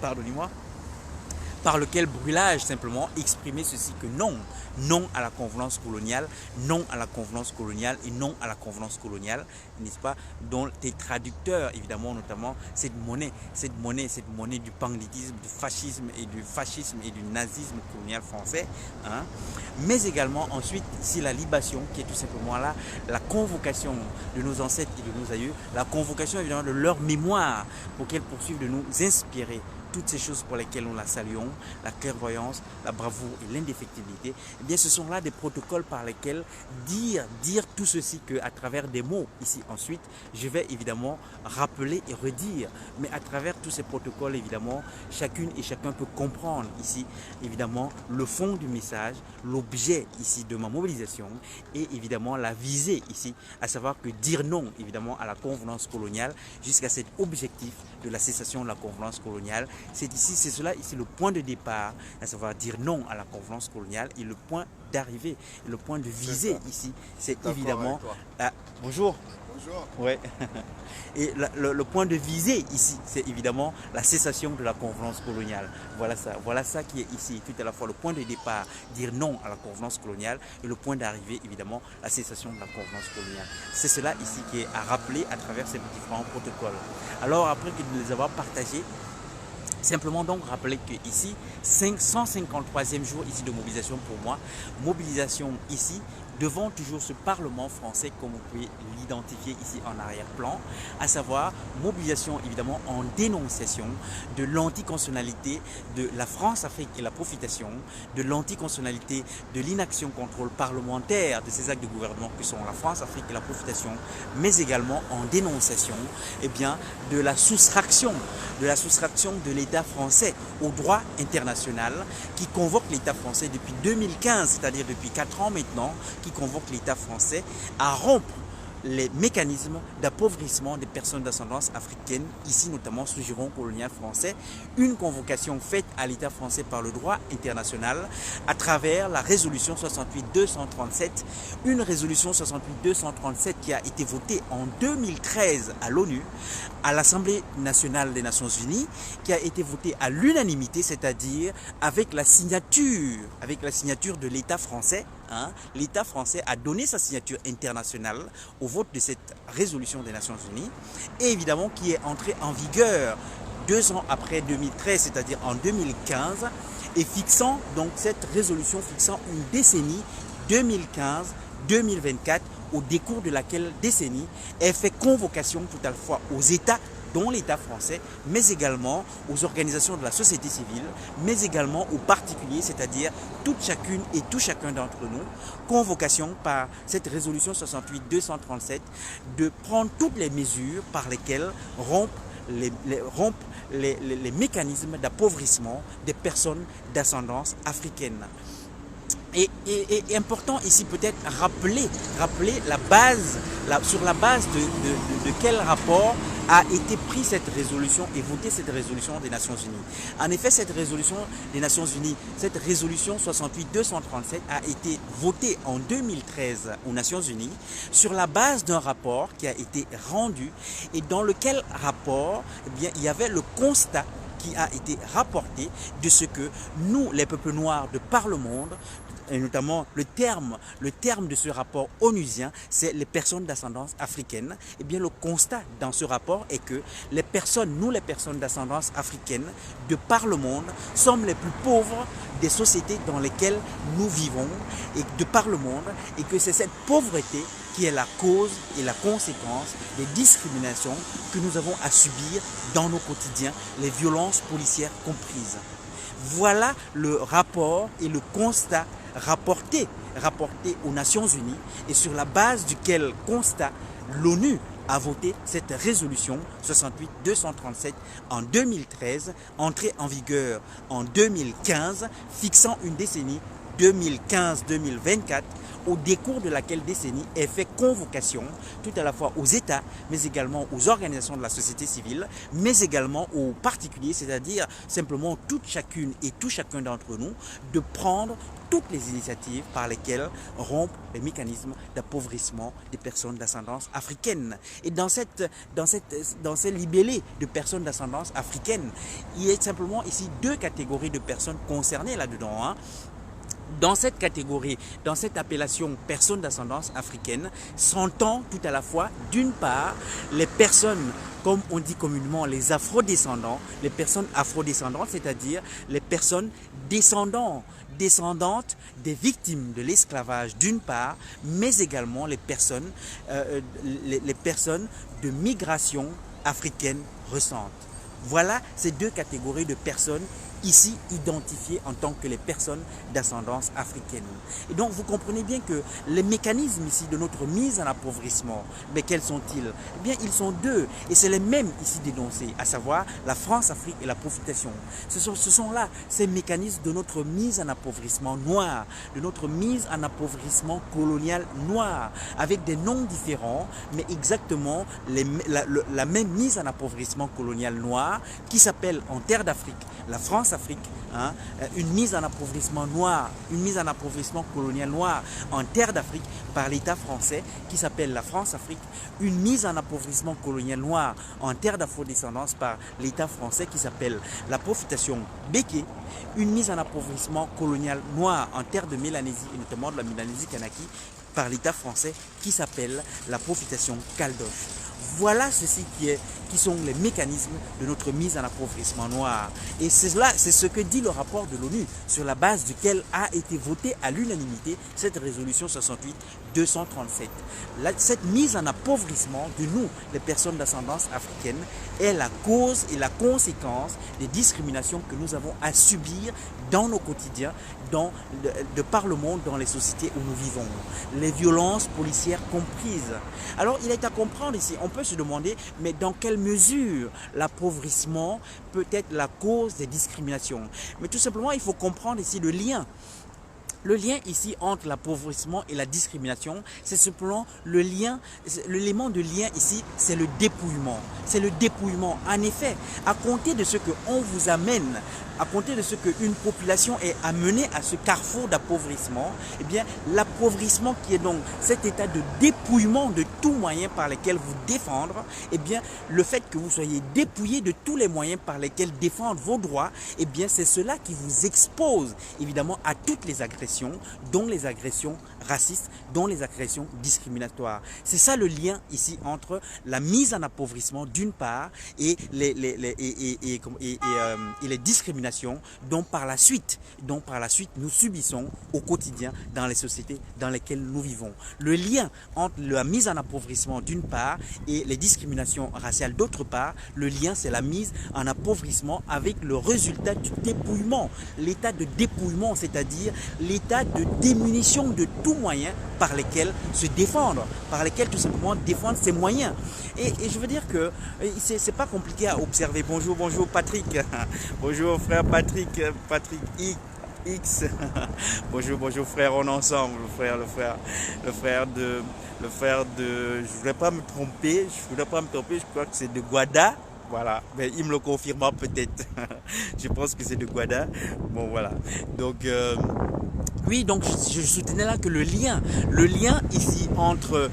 pardonnez-moi, par lequel brûlage simplement exprimait ceci que non à la convenance coloniale, non à la convenance coloniale et non à la convenance coloniale, n'est-ce pas, dont les traducteurs évidemment notamment cette monnaie du banditisme, du fascisme et du nazisme colonial français, hein, mais également ensuite ici la libation qui est tout simplement là, la convocation de nos ancêtres et de nos aïeux, la convocation évidemment de leur mémoire pour qu'elles poursuivent de nous inspirer toutes ces choses pour lesquelles nous la saluons, la clairvoyance, la bravoure et l'indéfectibilité, eh bien ce sont là des protocoles par lesquels dire tout ceci qu'à travers des mots, ici ensuite, je vais évidemment rappeler et redire. Mais à travers tous ces protocoles, évidemment, chacune et chacun peut comprendre ici, évidemment, le fond du message, l'objet ici de ma mobilisation et évidemment la visée ici, à savoir que dire non, évidemment, à la convenance coloniale jusqu'à cet objectif de la cessation de la convenance coloniale. C'est cela ici le point de départ, à savoir dire non à la convenance coloniale, et le point d'arrivée, le point de visée ici, c'est évidemment... bonjour. Bonjour. Ouais. Et le point de visée ici, c'est évidemment la cessation de la convenance coloniale. Voilà ça qui est ici, tout à la fois le point de départ, dire non à la convenance coloniale, et le point d'arrivée, évidemment, la cessation de la convenance coloniale. C'est cela ici qui est à rappeler à travers ces différents protocoles. Alors, après que de les avoir partagés, simplement donc rappeler que ici, 153e jour ici de mobilisation pour moi, mobilisation ici devant toujours ce Parlement français comme vous pouvez l'identifier ici en arrière-plan, à savoir mobilisation évidemment en dénonciation de l'anticonstitutionnalité de la France-Afrique et la profitation, de l'anticonstitutionnalité de l'inaction contrôle parlementaire de ces actes de gouvernement que sont la France-Afrique et la profitation, mais également en dénonciation de la soustraction de l'État français au droit international qui convoque l'État français depuis 2015, c'est-à-dire depuis 4 ans maintenant, qui convoque l'État français à rompre les mécanismes d'appauvrissement des personnes d'ascendance africaine, ici notamment sous giron colonial français, une convocation faite à l'État français par le droit international à travers la résolution 68-237, une résolution 68-237 qui a été votée en 2013 à l'ONU, à l'Assemblée nationale des Nations Unies, qui a été votée à l'unanimité, c'est-à-dire avec la signature de l'État français. L'État français a donné sa signature internationale au vote de cette résolution des Nations Unies et évidemment qui est entrée en vigueur 2 ans après 2013, c'est-à-dire en 2015, et fixant donc cette résolution fixant une décennie 2015-2024 au décours de laquelle décennie est fait convocation tout à la fois aux États dont l'État français, mais également aux organisations de la société civile, mais également aux particuliers, c'est-à-dire toute chacune et tout chacun d'entre nous, convocation par cette résolution 68-237 de prendre toutes les mesures par lesquelles rompre les mécanismes d'appauvrissement des personnes d'ascendance africaine. Et important ici peut-être rappeler la base, sur la base de quel rapport a été prise cette résolution et votée cette résolution des Nations Unies. En effet, cette résolution des Nations Unies, cette résolution 68-237 a été votée en 2013 aux Nations Unies sur la base d'un rapport qui a été rendu et dans lequel rapport, il y avait le constat qui a été rapporté de ce que nous, les peuples noirs de par le monde, et notamment le terme de ce rapport onusien, c'est les personnes d'ascendance africaine. Eh bien, le constat dans ce rapport est que les personnes d'ascendance africaine, de par le monde, sommes les plus pauvres des sociétés dans lesquelles nous vivons, et de par le monde, et que c'est cette pauvreté qui est la cause et la conséquence des discriminations que nous avons à subir dans nos quotidiens, les violences policières comprises. Voilà le rapport et le constat rapporté aux Nations Unies et sur la base duquel constat l'ONU a voté cette résolution 68-237 en 2013, entrée en vigueur en 2015, fixant une décennie 2015-2024, au décours de laquelle décennie est fait convocation tout à la fois aux États, mais également aux organisations de la société civile, mais également aux particuliers, c'est-à-dire simplement toute chacune et tout chacun d'entre nous, de prendre toutes les initiatives par lesquelles rompre les mécanismes d'appauvrissement des personnes d'ascendance africaine. Et dans ces libellés de personnes d'ascendance africaine, il y a simplement ici deux catégories de personnes concernées là-dedans, hein. Dans cette catégorie, dans cette appellation personnes d'ascendance africaine, s'entend tout à la fois, d'une part, les personnes, comme on dit communément, les afrodescendants, les personnes afrodescendantes, c'est-à-dire les personnes descendantes des victimes de l'esclavage d'une part, mais également les personnes de migration africaine récente. Voilà ces deux catégories de personnes ici identifiées en tant que les personnes d'ascendance africaine. Et donc vous comprenez bien que les mécanismes ici de notre mise en appauvrissement, mais quels sont-ils? Eh bien ils sont deux et c'est les mêmes ici dénoncés, à savoir la France-Afrique et la profitation. Ce sont là ces mécanismes de notre mise en appauvrissement noir, de notre mise en appauvrissement colonial noir, avec des noms différents, mais exactement la même mise en appauvrissement colonial noir qui s'appelle en terre d'Afrique la France-Afrique, hein, une mise en appauvrissement noir, une mise en appauvrissement colonial noir en terre d'Afrique par l'État français qui s'appelle la France-Afrique, une mise en appauvrissement colonial noir en terre d'afrodescendance par l'État français qui s'appelle la profitation Béké, une mise en appauvrissement colonial noir en terre de Mélanésie et notamment de la Mélanésie Kanaki par l'État français qui s'appelle la profitation Caldoche. Voilà ceci qui sont les mécanismes de notre mise en appauvrissement noir. Et c'est ce que dit le rapport de l'ONU, sur la base duquel a été votée à l'unanimité cette résolution 68-237. Cette mise en appauvrissement de nous, les personnes d'ascendance africaine, est la cause et la conséquence des discriminations que nous avons à subir dans nos quotidiens, de par le monde, dans les sociétés où nous vivons. Les violences policières comprises. Alors il est à comprendre ici, on peut se demander, mais dans quelle mesure l'appauvrissement peut être la cause des discriminations? Mais tout simplement, il faut comprendre ici le lien. Le lien ici entre l'appauvrissement et la discrimination, c'est simplement le lien, l'élément de lien ici, c'est le dépouillement. C'est le dépouillement. En effet, à compter de ce qu'on vous amène, à compter de ce qu'une population est amenée à ce carrefour d'appauvrissement, eh bien, l'appauvrissement qui est donc cet état de dépouillement de tout moyen par lesquels vous défendre, eh bien, le fait que vous soyez dépouillé de tous les moyens par lesquels défendre vos droits, eh bien, c'est cela qui vous expose, évidemment, à toutes les agressions, dont les agressions racistes, dont les agressions discriminatoires. C'est ça le lien ici entre la mise en appauvrissement d'une part et les discriminations dont par la suite nous subissons au quotidien dans les sociétés dans lesquelles nous vivons. Le lien entre la mise en appauvrissement d'une part et les discriminations raciales d'autre part, le lien c'est la mise en appauvrissement avec le résultat du dépouillement, l'état de dépouillement, c'est-à-dire l'état de diminution de tout moyen par lesquels se défendre, par lesquels tout simplement défendre ses moyens. Et je veux dire que c'est pas compliqué à observer. Bonjour Patrick. Bonjour frère Patrick X. bonjour frère, on est ensemble, le frère de, je voudrais pas me tromper, je crois que c'est de Guada. Voilà, mais il me le confirmera peut-être. Je pense que c'est de Guada. Bon voilà. Donc oui, donc je soutenais là que le lien ici entre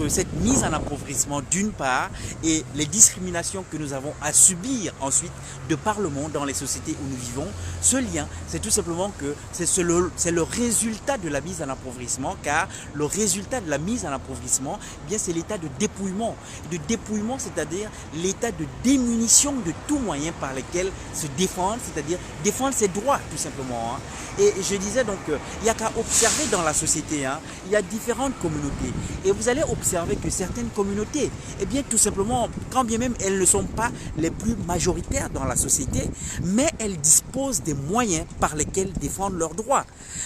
cette mise en appauvrissement d'une part et les discriminations que nous avons à subir ensuite de par le monde dans les sociétés où nous vivons, ce lien, c'est tout simplement que c'est le résultat de la mise en appauvrissement, car le résultat de la mise en appauvrissement, eh bien c'est l'état de dépouillement. De dépouillement, c'est-à-dire l'état de diminution de tout moyen par lesquels se défendre, c'est-à-dire défendre ses droits tout simplement. Hein. Et je disais donc Il n'y a qu'à observer dans la société, hein. Il y a différentes communautés. Et vous allez observer que certaines communautés, eh bien tout simplement, quand bien même elles ne sont pas les plus majoritaires dans la société, mais elles disposent des moyens par lesquels défendre leurs droits.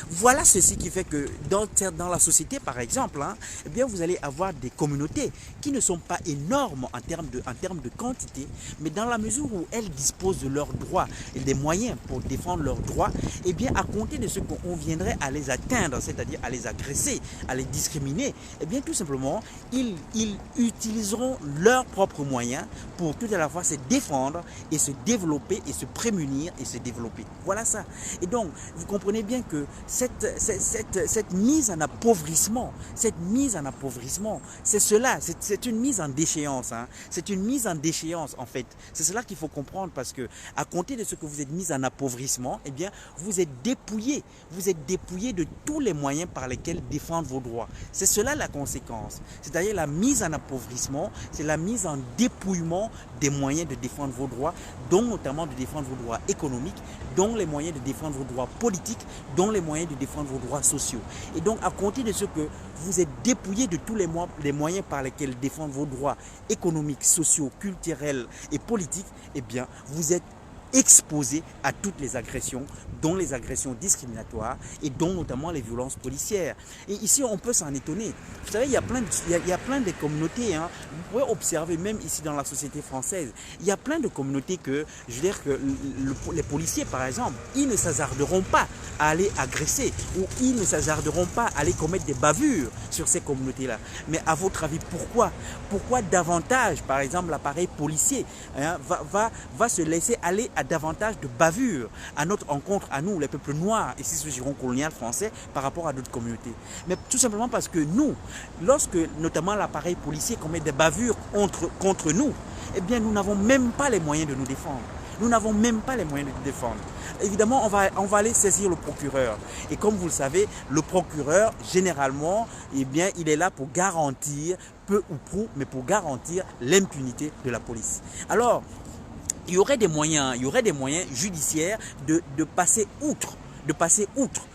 Voilà ceci qui fait que dans la société, par exemple, hein, eh bien vous allez avoir des communautés qui ne sont pas énormes en termes de quantité, mais dans la mesure où elles disposent de leurs droits et des moyens pour défendre leurs droits, eh bien à compter de ce qu'on viendrait à les atteindre, c'est-à-dire à les agresser, à les discriminer, eh bien tout simplement, ils utiliseront leurs propres moyens pour tout à la fois se défendre et se développer et se prémunir et se développer. Voilà ça. Et donc, vous comprenez bien que cette mise en appauvrissement, c'est cela, c'est une mise en déchéance. Hein. C'est une mise en déchéance en fait. C'est cela qu'il faut comprendre parce que à compter de ce que vous êtes mis en appauvrissement, eh bien, vous êtes dépouillé de tous les moyens par lesquels défendre vos droits. C'est cela la conséquence. C'est-à-dire la mise en appauvrissement, c'est la mise en dépouillement des moyens de défendre vos droits, dont notamment de défendre vos droits économiques, dont les moyens de défendre vos droits politiques, dont les moyens de défendre vos droits sociaux. Et donc, à compter de ce que vous êtes dépouillé de tous les moyens par lesquels défendre vos droits économiques, sociaux, culturels et politiques, eh bien, vous êtes exposés à toutes les agressions, dont les agressions discriminatoires et dont notamment les violences policières. Et ici, on peut s'en étonner. Vous savez, il y a plein de communautés, hein. Vous pouvez observer même ici dans la société française, il y a plein de communautés que, je veux dire que les policiers, par exemple, ils ne s'hasarderont pas à aller agresser ou ils ne s'hasarderont pas à aller commettre des bavures sur ces communautés-là. Mais à votre avis, pourquoi davantage, par exemple, l'appareil policier hein, va se laisser aller à davantage de bavures à notre encontre, à nous, les peuples noirs, ici ce giron colonial français, par rapport à d'autres communautés. Mais tout simplement parce que nous, lorsque notamment l'appareil policier commet des bavures contre nous, eh bien nous n'avons même pas les moyens de nous défendre. Nous n'avons même pas les moyens de nous défendre. Évidemment, on va aller saisir le procureur. Et comme vous le savez, le procureur, généralement, eh bien, il est là pour garantir, peu ou prou, mais pour garantir l'impunité de la police. Alors, il y aurait des moyens judiciaires de passer outre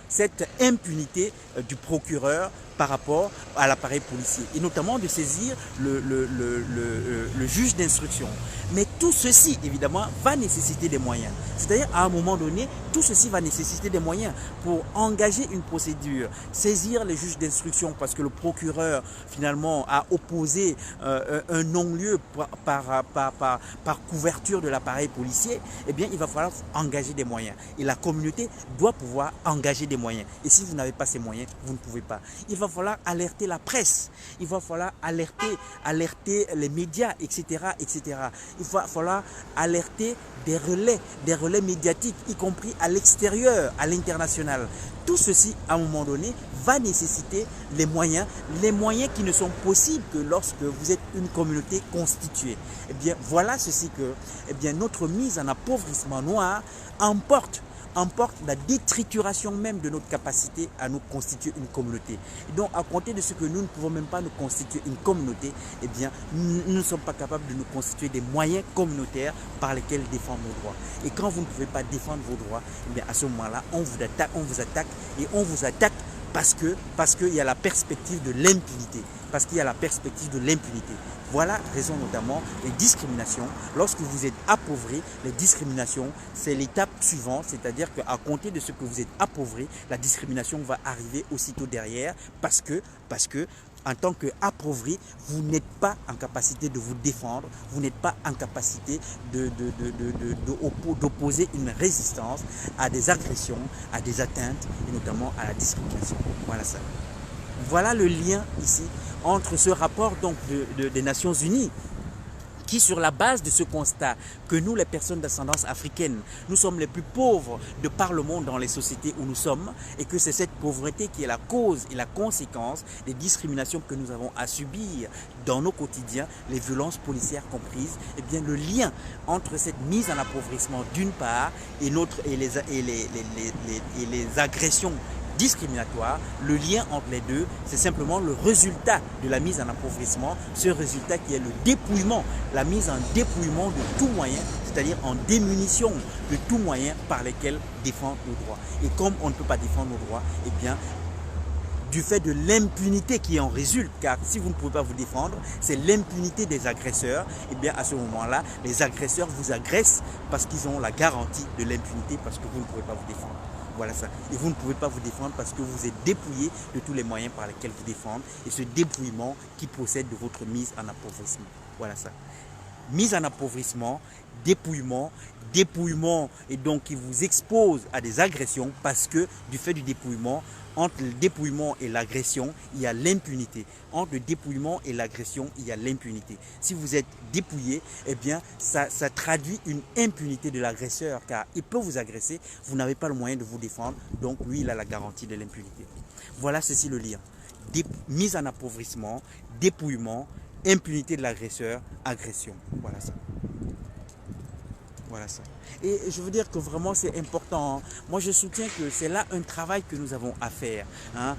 cette impunité du procureur par rapport à l'appareil policier et notamment de saisir le juge d'instruction. Mais tout ceci, évidemment, va nécessiter des moyens. C'est-à-dire, à un moment donné, tout ceci va nécessiter des moyens pour engager une procédure, saisir les juges d'instruction parce que le procureur, finalement, a opposé un non-lieu par couverture de l'appareil policier. Eh bien, il va falloir engager des moyens. Et la communauté doit pouvoir engager des moyens. Et si vous n'avez pas ces moyens, vous ne pouvez pas. Il va falloir alerter la presse, il va falloir alerter les médias, etc., etc. Il va falloir alerter des relais médiatiques, y compris à l'extérieur, à l'international. Tout ceci, à un moment donné, va nécessiter les moyens qui ne sont possibles que lorsque vous êtes une communauté constituée. Eh bien, voilà ceci que notre mise en appauvrissement noir emporte la détrituration même de notre capacité à nous constituer une communauté. Et donc, à compter de ce que nous ne pouvons même pas nous constituer une communauté, eh bien, nous ne sommes pas capables de nous constituer des moyens communautaires par lesquels défendre nos droits. Et quand vous ne pouvez pas défendre vos droits, eh bien, à ce moment-là, on vous attaque et on vous attaque parce qu'il y a la perspective de l'impunité. Parce qu'il y a la perspective de l'impunité. Voilà raison notamment les discriminations. Lorsque vous êtes appauvri, les discriminations, c'est l'étape suivante, c'est-à-dire qu'à compter de ce que vous êtes appauvri, la discrimination va arriver aussitôt derrière parce que en tant qu'appauvri, vous n'êtes pas en capacité de vous défendre, vous n'êtes pas en capacité d'opposer une résistance à des agressions, à des atteintes et notamment à la discrimination. Voilà ça. Voilà le lien ici entre ce rapport donc des Nations Unies qui, sur la base de ce constat que nous, les personnes d'ascendance africaine, nous sommes les plus pauvres de par le monde dans les sociétés où nous sommes et que c'est cette pauvreté qui est la cause et la conséquence des discriminations que nous avons à subir dans nos quotidiens, les violences policières comprises, et bien le lien entre cette mise en appauvrissement d'une part et les agressions discriminatoire. Le lien entre les deux, c'est simplement le résultat de la mise en appauvrissement, ce résultat qui est le dépouillement, la mise en dépouillement de tout moyen, c'est-à-dire en démunition de tout moyen par lesquels défendre nos droits. Et comme on ne peut pas défendre nos droits, eh bien, du fait de l'impunité qui en résulte, car si vous ne pouvez pas vous défendre, c'est l'impunité des agresseurs, et bien à ce moment-là, les agresseurs vous agressent parce qu'ils ont la garantie de l'impunité, parce que vous ne pouvez pas vous défendre. Voilà ça. Et vous ne pouvez pas vous défendre parce que vous êtes dépouillé de tous les moyens par lesquels vous défendre, et ce dépouillement qui procède de votre mise en appauvrissement. Voilà ça. Mise en appauvrissement, dépouillement, et donc qui vous expose à des agressions parce que du fait du dépouillement, entre le dépouillement et l'agression, il y a l'impunité. Entre le dépouillement et l'agression, il y a l'impunité. Si vous êtes dépouillé, eh bien, ça traduit une impunité de l'agresseur car il peut vous agresser, vous n'avez pas le moyen de vous défendre, donc lui, il a la garantie de l'impunité. Voilà ceci le lien. Mise en appauvrissement, dépouillement, impunité de l'agresseur, agression. Voilà ça. Voilà ça. Et je veux dire que vraiment c'est important. Hein. Moi je soutiens que c'est là un travail que nous avons à faire. Hein.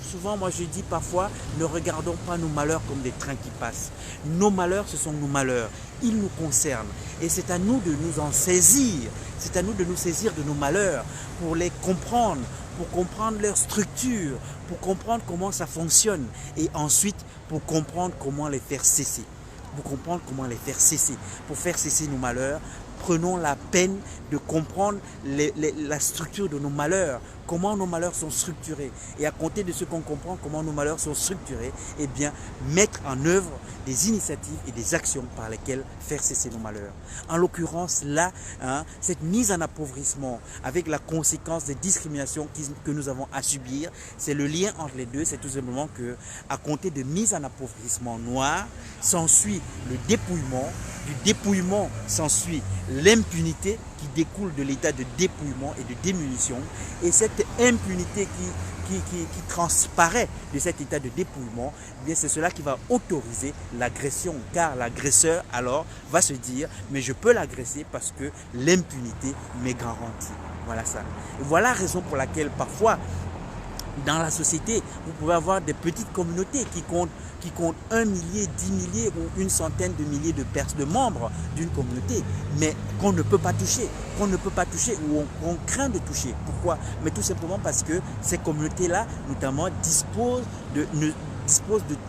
Souvent moi je dis parfois, ne regardons pas nos malheurs comme des trains qui passent. Nos malheurs ce sont nos malheurs. Ils nous concernent. Et c'est à nous de nous en saisir. C'est à nous de nous saisir de nos malheurs pour les comprendre, pour comprendre leur structure, pour comprendre comment ça fonctionne. Et ensuite pour comprendre comment les faire cesser. Pour comprendre comment les faire cesser. Pour faire cesser nos malheurs, prenons la peine de comprendre la structure de nos malheurs, comment nos malheurs sont structurés. Et à compter de ce qu'on comprend, comment nos malheurs sont structurés, eh bien, mettre en œuvre des initiatives et des actions par lesquelles faire cesser nos malheurs. En l'occurrence, là, hein, cette mise en appauvrissement avec la conséquence des discriminations que nous avons à subir, c'est le lien entre les deux, c'est tout simplement que, à compter de mise en appauvrissement noir, s'ensuit le dépouillement. Du dépouillement s'ensuit l'impunité qui découle de l'état de dépouillement et de démunition. Et cette impunité qui transparaît de cet état de dépouillement, eh bien c'est cela qui va autoriser l'agression. Car l'agresseur alors va se dire, mais je peux l'agresser parce que l'impunité m'est garantie. Voilà ça. Et voilà la raison pour laquelle parfois, dans la société, vous pouvez avoir des petites communautés qui comptent 1 millier, 10 milliers ou une centaine de milliers de membres d'une communauté, mais qu'on ne peut pas toucher, ou on craint de toucher. Pourquoi? Mais tout simplement parce que ces communautés-là, notamment, disposent de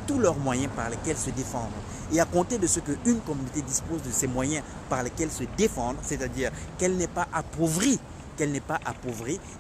tous leurs moyens par lesquels se défendre. Et à compter de ce qu'une communauté dispose de ces moyens par lesquels se défendre, c'est-à-dire qu'elle n'est pas appauvrie,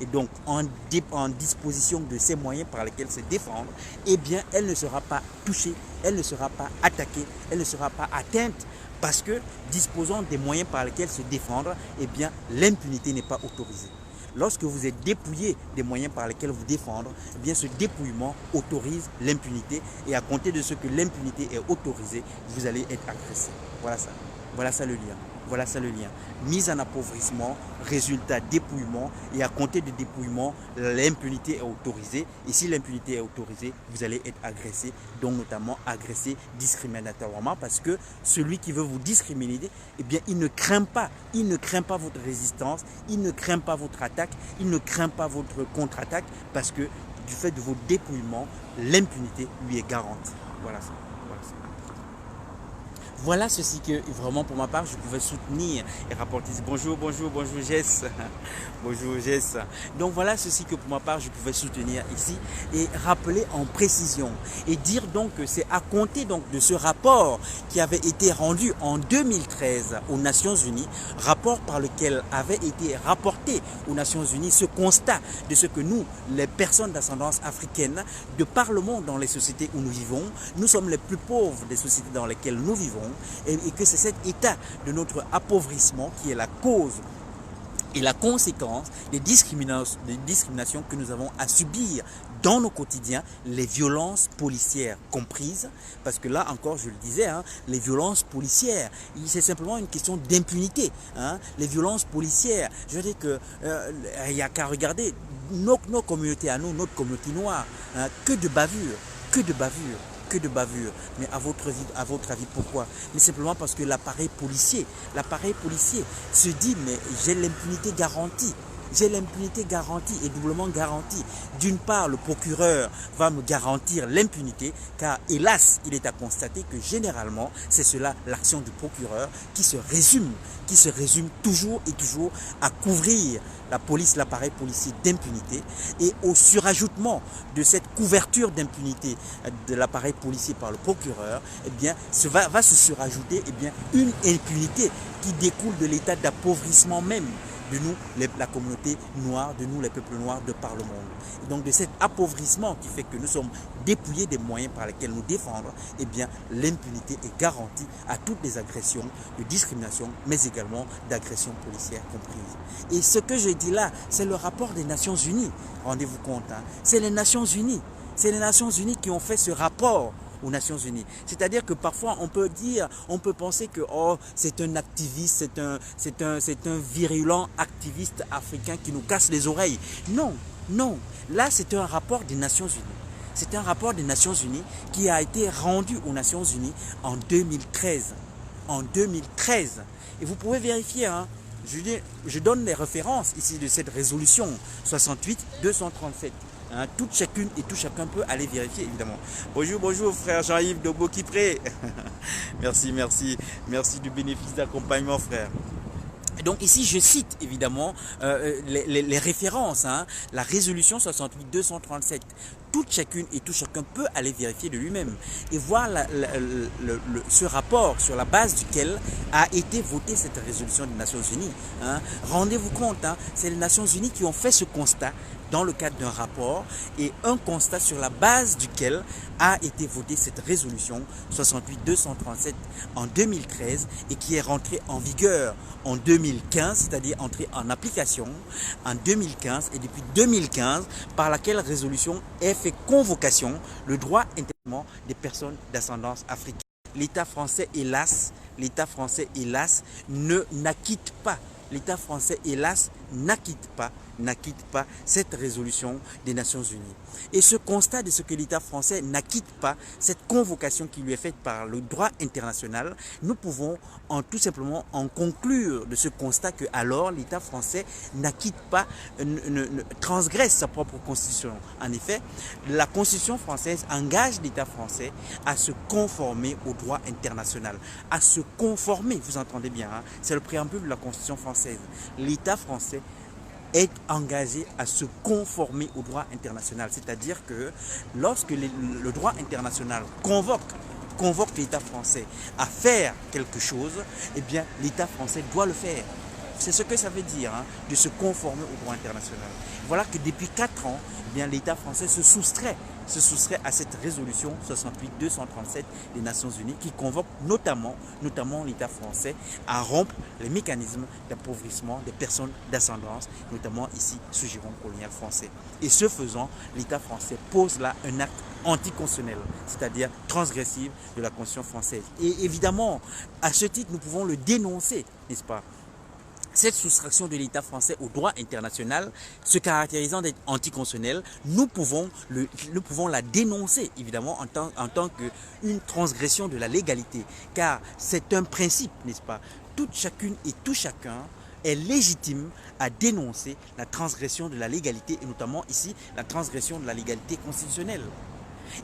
et donc en disposition de ces moyens par lesquels se défendre, eh bien elle ne sera pas touchée, elle ne sera pas attaquée, elle ne sera pas atteinte parce que disposant des moyens par lesquels se défendre, eh bien l'impunité n'est pas autorisée. Lorsque vous êtes dépouillé des moyens par lesquels vous défendre, eh bien ce dépouillement autorise l'impunité et à compter de ce que l'impunité est autorisée, vous allez être agressé. Voilà ça. Voilà ça le lien. Voilà ça le lien. Mise en appauvrissement, résultat dépouillement, et à compter de dépouillement, l'impunité est autorisée. Et si l'impunité est autorisée, vous allez être agressé, donc notamment agressé discriminatoirement, parce que celui qui veut vous discriminer, eh bien, il ne craint pas votre résistance, il ne craint pas votre attaque, il ne craint pas votre contre-attaque, parce que du fait de vos dépouillements, l'impunité lui est garantie. Voilà ça. Voilà ceci que vraiment pour ma part je pouvais soutenir et rapporter. Bonjour Jess. Bonjour Jess. Donc voilà ceci que pour ma part je pouvais soutenir ici et rappeler en précision et dire donc que c'est à compter donc de ce rapport qui avait été rendu en 2013 aux Nations Unies, rapport par lequel avait été rapporté aux Nations Unies ce constat de ce que nous, les personnes d'ascendance africaine, de par le monde dans les sociétés où nous vivons, nous sommes les plus pauvres des sociétés dans lesquelles nous vivons. Et que c'est cet état de notre appauvrissement qui est la cause et la conséquence des discriminations que nous avons à subir dans nos quotidiens, les violences policières comprises, parce que là encore je le disais, hein, les violences policières, c'est simplement une question d'impunité. Hein, les violences policières, je veux dire que il n'y a qu'à regarder nos communautés à nous, notre communauté noire, hein, que de bavures. Mais à votre avis, pourquoi? Mais simplement parce que l'appareil policier se dit, mais j'ai l'impunité garantie. j'ai l'impunité garantie et doublement garantie. D'une part, le procureur va me garantir l'impunité, car hélas, il est à constater que généralement, c'est cela l'action du procureur qui se résume toujours et toujours à couvrir la police, l'appareil policier d'impunité, et au surajoutement de cette couverture d'impunité de l'appareil policier par le procureur, eh bien, va se surajouter une impunité qui découle de l'état d'appauvrissement même de nous, la communauté noire, de nous, les peuples noirs de par le monde. Et donc de cet appauvrissement qui fait que nous sommes dépouillés des moyens par lesquels nous défendre, eh bien l'impunité est garantie à toutes les agressions de discrimination, mais également d'agressions policières comprises. Et ce que je dis là, c'est le rapport des Nations Unies. Rendez-vous compte, hein? C'est les Nations Unies. C'est les Nations Unies qui ont fait ce rapport aux Nations Unies. C'est-à-dire que parfois on peut penser que c'est un activiste, c'est un virulent activiste africain qui nous casse les oreilles. Non, non. Là, c'est un rapport des Nations Unies. C'est un rapport des Nations Unies qui a été rendu aux Nations Unies en 2013. En 2013. Et vous pouvez vérifier, hein. Je donne les références ici de cette résolution 68-237. Hein, toute chacune et tout chacun peut aller vérifier, évidemment. Bonjour frère Jean-Yves de Bokipré. Merci du bénéfice d'accompagnement, frère. Donc ici, je cite évidemment les références, hein, la résolution 68-237. Toute chacune et tout chacun peut aller vérifier de lui-même et voir ce rapport sur la base duquel a été votée cette résolution des Nations Unies. Hein. Rendez-vous compte, hein, c'est les Nations Unies qui ont fait ce constat dans le cadre d'un rapport et un constat sur la base duquel a été votée cette résolution 68-237 en 2013 et qui est rentrée en vigueur en 2015, c'est-à-dire entrée en application en 2015 et depuis 2015 par laquelle résolution est fait convocation le droit international des personnes d'ascendance africaine. L'État français, hélas, n'acquitte pas. L'État français, hélas, n'acquitte pas cette résolution des Nations Unies. Et ce constat de ce que l'État français n'acquitte pas, cette convocation qui lui est faite par le droit international, nous pouvons tout simplement en conclure de ce constat que alors l'État français n'acquitte pas, transgresse sa propre constitution. En effet, la constitution française engage l'État français à se conformer au droit international, à se conformer, vous entendez bien, hein, c'est le préambule de la constitution française. L'État français est engagé à se conformer au droit international. C'est-à-dire que lorsque le droit international convoque l'État français à faire quelque chose, eh bien l'État français doit le faire. C'est ce que ça veut dire, hein, de se conformer au droit international. Voilà que depuis 4 ans, eh bien l'État français se soustrait à cette résolution 68-237 des Nations Unies qui convoque notamment l'État français à rompre les mécanismes d'appauvrissement des personnes d'ascendance, notamment ici sous giron colonial français. Et ce faisant, l'État français pose là un acte anticonstitutionnel, c'est-à-dire transgressif de la Constitution française. Et évidemment, à ce titre, nous pouvons le dénoncer, n'est-ce pas ? Cette soustraction de l'État français au droit international, se caractérisant d'être anticonstitutionnelle, nous pouvons la dénoncer évidemment en tant qu'une transgression de la légalité. Car c'est un principe, n'est-ce pas? Toute chacune et tout chacun est légitime à dénoncer la transgression de la légalité et notamment ici la transgression de la légalité constitutionnelle.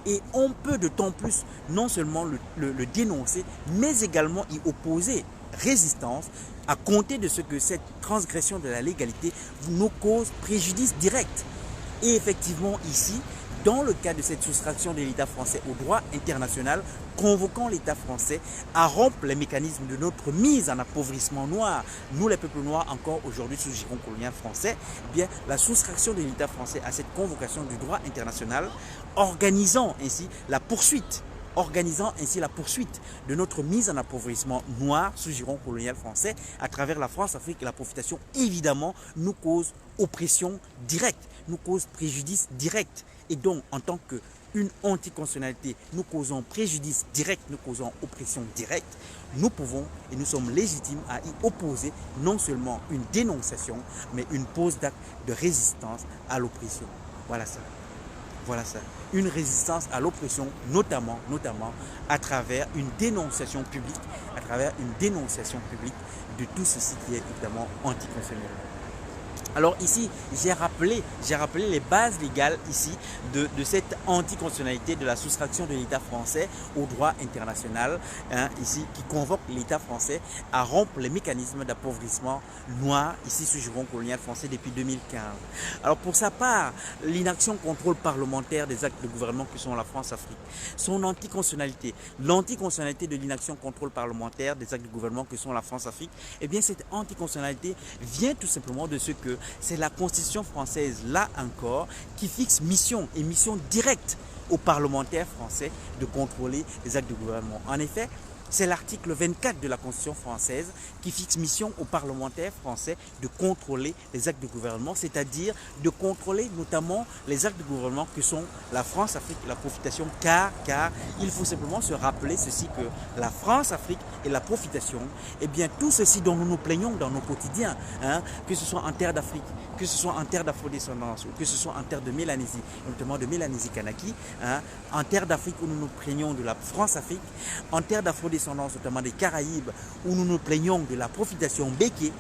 Et on peut d'autant plus non seulement le dénoncer, mais également y opposer résistance à compter de ce que cette transgression de la légalité nous cause préjudice direct. Et effectivement ici, dans le cas de cette soustraction de l'État français au droit international, convoquant l'État français à rompre les mécanismes de notre mise en appauvrissement noir, nous les peuples noirs encore aujourd'hui sous giron colonial français, eh bien la soustraction de l'État français à cette convocation du droit international, organisant ainsi la poursuite de notre mise en appauvrissement noir sous giron colonial français à travers la France-Afrique et la profitation, évidemment, nous cause oppression directe, nous cause préjudice direct. Et donc, en tant qu'une anticonstitutionnalité, nous causons préjudice direct, nous causons oppression directe, nous pouvons et nous sommes légitimes à y opposer non seulement une dénonciation, mais une pose d'acte de résistance à l'oppression. Voilà ça. Voilà ça. Une résistance à l'oppression, notamment à travers une dénonciation publique, de tout ceci qui est évidemment anticonstitutionnel. Alors ici, j'ai rappelé les bases légales ici de cette anticonstitutionnalité de la soustraction de l'État français au droit international, ici, qui convoque l'État français à rompre les mécanismes d'appauvrissement noir ici sous giron colonial français depuis 2015. Alors pour sa part, l'inaction contrôle parlementaire des actes de gouvernement que sont la France-Afrique, son anticonstitutionnalité, l'anticonstitutionnalité de l'inaction contrôle parlementaire des actes de gouvernement que sont la France-Afrique, eh bien cette anticonstitutionnalité vient tout simplement de ce que c'est la Constitution française, là encore, qui fixe mission et mission directe aux parlementaires français de contrôler les actes de gouvernement. En effet, c'est l'article 24 de la Constitution française qui fixe mission aux parlementaires français de contrôler les actes de gouvernement, c'est-à-dire de contrôler notamment les actes de gouvernement que sont la France-Afrique et la profitation, car il faut simplement se rappeler ceci que la France-Afrique et la profitation, eh bien tout ceci dont nous nous plaignons dans nos quotidiens, que ce soit en terre d'Afrique, que ce soit en terre d'afrodescendance ou que ce soit en terre de Mélanésie, notamment de Mélanésie-Kanaki, en terre d'Afrique où nous nous plaignons de la France-Afrique, en terre d'afrodescendance notamment des Caraïbes, où nous nous plaignons de la profitation béquée,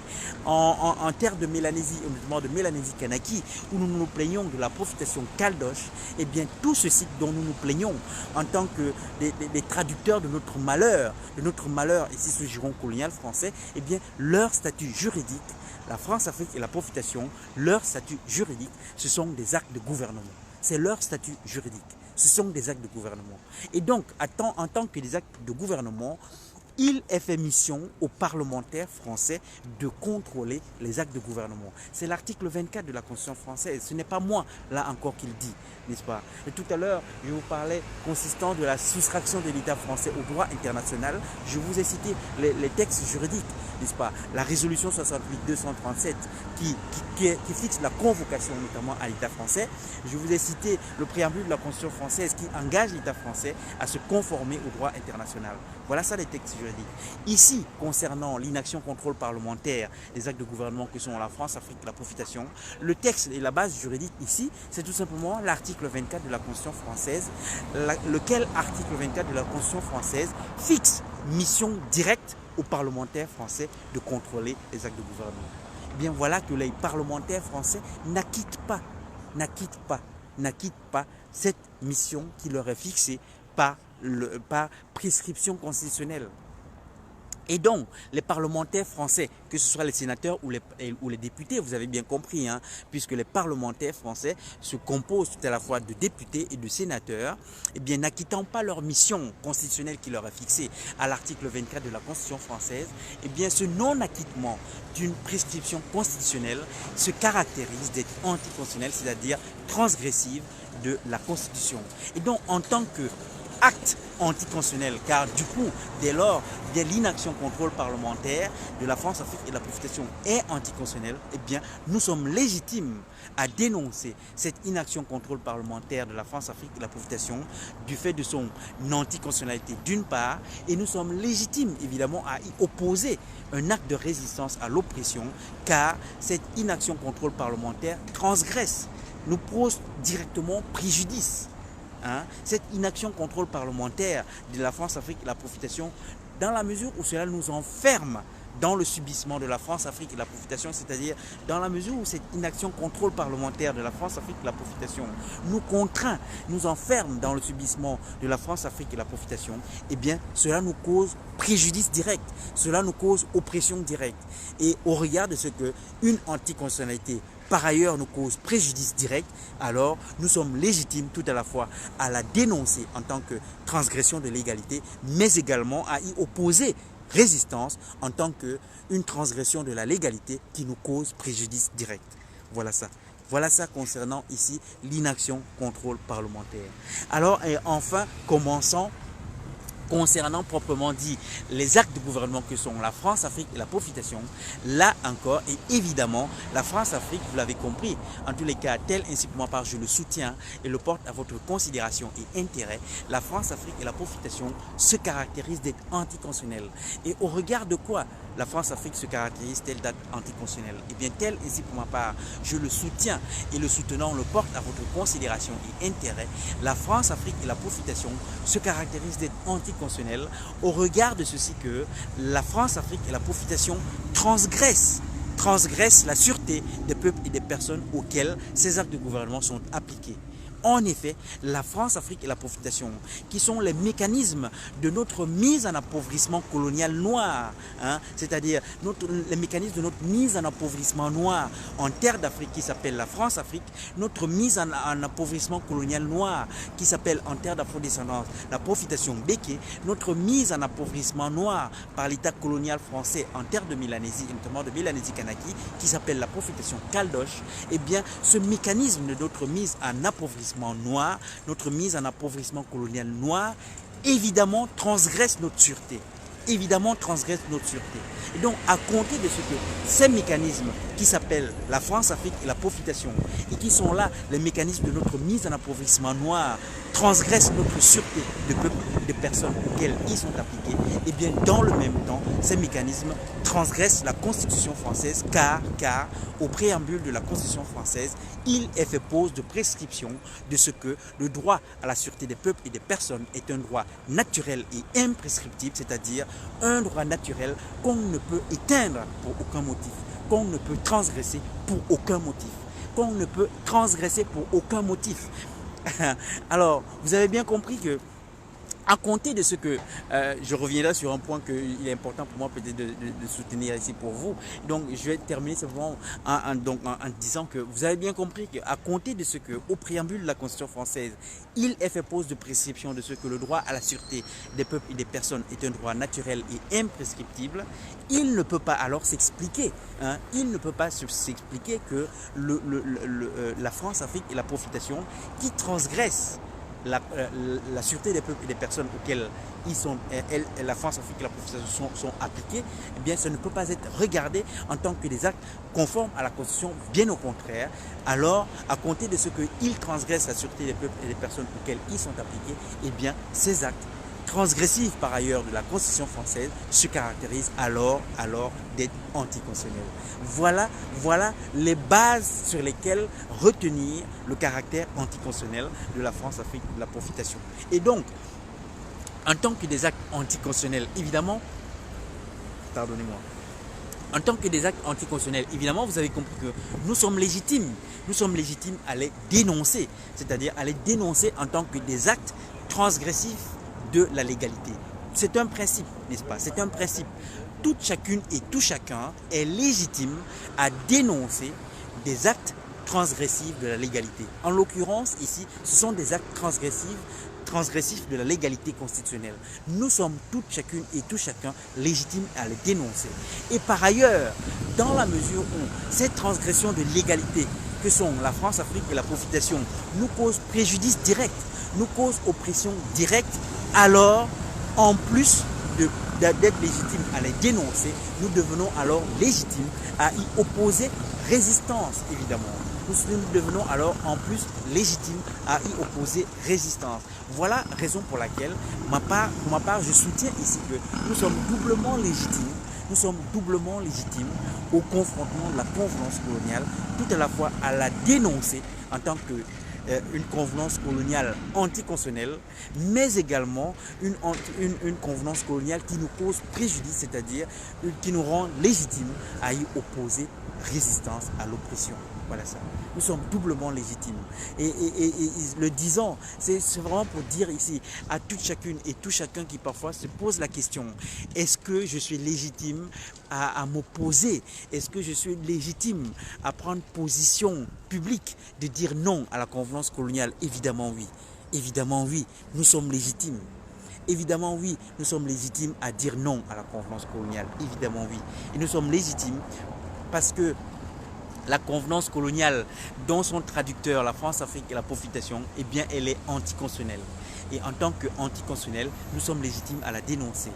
en terre de Mélanésie, notamment de Mélanésie-Kanaki, où nous nous plaignons de la profitation caldoche, et bien tout ceci dont nous nous plaignons en tant que des traducteurs de notre malheur ici sous le giron colonial français, et bien leur statut juridique, la France-Afrique et la profitation, leur statut juridique, ce sont des actes de gouvernement. C'est leur statut juridique. Ce sont des actes de gouvernement. Et donc, en tant que des actes de gouvernement, il est fait mission aux parlementaires français de contrôler les actes de gouvernement. C'est l'article 24 de la Constitution française. Ce n'est pas moi, là encore, qui le dit, n'est-ce pas? Et tout à l'heure, je vous parlais consistant de la soustraction de l'État français au droit international. Je vous ai cité les textes juridiques, n'est-ce pas? La résolution 68-237 qui fixe la convocation notamment à l'État français. Je vous ai cité le préambule de la Constitution française qui engage l'État français à se conformer au droit international. Voilà ça les textes juridiques. Ici, concernant l'inaction contrôle parlementaire des actes de gouvernement que sont la France-Afrique et la profitation, le texte et la base juridique ici, c'est tout simplement l'article 24 de la Constitution française, lequel article 24 de la Constitution française fixe mission directe aux parlementaires français de contrôler les actes de gouvernement. Eh bien voilà que les parlementaires français n'acquittent pas cette mission qui leur est fixée par prescription constitutionnelle. Et donc, les parlementaires français, que ce soit les sénateurs ou les députés, vous avez bien compris, puisque les parlementaires français se composent tout à la fois de députés et de sénateurs, eh bien, n'acquittant pas leur mission constitutionnelle qui leur est fixée à l'article 24 de la Constitution française, eh bien, ce non-acquittement d'une prescription constitutionnelle se caractérise d'être anticonstitutionnel, c'est-à-dire transgressive de la Constitution. Et donc, en tant que acte anticonstitutionnel, car du coup, dès lors, dès l'inaction contrôle parlementaire de la France-Afrique et de la profitation est anticonstitutionnelle, eh bien, nous sommes légitimes à dénoncer cette inaction contrôle parlementaire de la France-Afrique et de la profitation du fait de son anticonstitutionnalité d'une part, et nous sommes légitimes évidemment à y opposer un acte de résistance à l'oppression, car cette inaction contrôle parlementaire transgresse, nous pose directement préjudice. Cette inaction contrôle parlementaire de la France-Afrique et la profitation, dans la mesure où cela nous enferme dans le subissement de la France-Afrique et la profitation, c'est-à-dire dans la mesure où cette inaction contrôle parlementaire de la France-Afrique et la profitation nous contraint, nous enferme dans le subissement de la France-Afrique et la profitation, eh bien cela nous cause préjudice direct, cela nous cause oppression directe. Et au regard de ce que une anticonstitutionnalité par ailleurs nous cause préjudice direct, alors nous sommes légitimes tout à la fois à la dénoncer en tant que transgression de l'égalité, mais également à y opposer résistance en tant qu'une transgression de la légalité qui nous cause préjudice direct. Voilà ça. Voilà ça concernant ici l'inaction contrôle parlementaire. Alors, et enfin, commençons concernant proprement dit les actes de gouvernement que sont la France-Afrique et la profitation. Là encore, et évidemment, la France-Afrique, vous l'avez compris, en tous les cas, tel ainsi que moi part, je le soutiens et le porte à votre considération et intérêt. La France-Afrique et la profitation se caractérisent d'être anticonstitutionnelles. Et au regard de quoi la France-Afrique se caractérise-t-elle d'être anticonstitutionnelle? Eh bien, tel ainsi pour ma part, je le soutiens et le soutenant le porte à votre considération et intérêt. La France-Afrique et la profitation se caractérisent d'être anticonstitutionnelles au regard de ceci que la France-Afrique et la profitation transgressent transgresse la sûreté des peuples et des personnes auxquels ces actes de gouvernement sont appliqués. En effet, la France-Afrique et la profitation, qui sont les mécanismes de notre mise en appauvrissement colonial noir, c'est-à-dire les mécanismes de notre mise en appauvrissement noir en terre d'Afrique qui s'appelle la France-Afrique, notre mise en appauvrissement colonial noir qui s'appelle en terre d'afrodescendance la profitation béké, notre mise en appauvrissement noir par l'État colonial français en terre de Mélanésie, et notamment de Mélanésie-Kanaki, qui s'appelle la profitation caldoche, eh bien ce mécanisme de notre mise en appauvrissement noir, notre mise en appauvrissement colonial noir, évidemment transgresse notre sûreté. Évidemment transgresse notre sûreté. Et donc, à compter de ce que ces mécanismes qui s'appellent la France-Afrique et la profitation, et qui sont là, les mécanismes de notre mise en appauvrissement noir, transgressent notre sûreté de peuple, de personnes auxquelles ils sont appliqués, et bien dans le même temps, ces mécanismes transgressent la Constitution française, car au préambule de la Constitution française, il est fait pose de prescription de ce que le droit à la sûreté des peuples et des personnes est un droit naturel et imprescriptible, c'est-à-dire un droit naturel qu'on ne peut éteindre pour aucun motif, qu'on ne peut transgresser pour aucun motif, qu'on ne peut transgresser pour aucun motif. Alors, vous avez bien compris que à compter de ce que, je reviendrai sur un point qu'il est important pour moi peut-être de soutenir ici pour vous. Donc je vais terminer simplement en disant que vous avez bien compris qu'à compter de ce que, au préambule de la Constitution française, il est fait pose de prescription de ce que le droit à la sûreté des peuples et des personnes est un droit naturel et imprescriptible, il ne peut pas alors s'expliquer. Il ne peut pas s'expliquer que la France-Afrique et la profitation qui transgressent la sûreté des peuples et des personnes auxquelles la France-Afrique et la profitation sont appliquées, eh bien, ça ne peut pas être regardé en tant que des actes conformes à la Constitution, bien au contraire. Alors, à compter de ce qu'ils transgressent la sûreté des peuples et des personnes auxquelles ils sont appliqués, eh bien, ces actes transgressifs par ailleurs de la Constitution française se caractérisent alors d'être anticonstitutionnels. Voilà les bases sur lesquelles retenir le caractère anticonstitutionnel de la France-Afrique de la profitation. Et donc, en tant que des actes anticonstitutionnels, évidemment, en tant que des actes anticonstitutionnels, évidemment, vous avez compris que nous sommes légitimes à les dénoncer, c'est-à-dire à les dénoncer en tant que des actes transgressifs de la légalité. C'est un principe, n'est-ce pas? C'est un principe. Toute chacune et tout chacun est légitime à dénoncer des actes transgressifs de la légalité. En l'occurrence, ici, ce sont des actes transgressifs de la légalité constitutionnelle. Nous sommes toutes chacune et tout chacun légitimes à les dénoncer. Et par ailleurs, dans la mesure où ces transgressions de légalité que sont la France-Afrique et la profitation nous causent préjudice direct, nous causent oppression directe, alors, en plus d'être légitimes à les dénoncer, nous devenons alors légitimes à y opposer résistance, évidemment. Nous devenons alors en plus légitimes à y opposer résistance. Voilà la raison pour laquelle, pour ma part, je soutiens ici que nous sommes doublement légitimes. Nous sommes doublement légitimes au confrontement de la convenance coloniale, tout à la fois à la dénoncer en tant que une convenance coloniale anticonstitutionnelle, mais également une convenance coloniale qui nous cause préjudice, c'est-à-dire qui nous rend légitimes à y opposer résistance à l'oppression. Voilà ça. Nous sommes doublement légitimes. Et le disant, c'est vraiment pour dire ici à toute chacune et tout chacun qui parfois se pose la question, est-ce que je suis légitime à m'opposer? Est-ce que je suis légitime à prendre position publique de dire non à la convenance coloniale? Évidemment oui. Évidemment oui, nous sommes légitimes. Évidemment oui, nous sommes légitimes à dire non à la convenance coloniale. Évidemment oui. Et nous sommes légitimes parce que la convenance coloniale, dont son traducteur, la France-Afrique et la profitation, eh bien, elle est anticonstitutionnelle. Et en tant qu'anticonstitutionnelle, nous sommes légitimes à la dénoncer.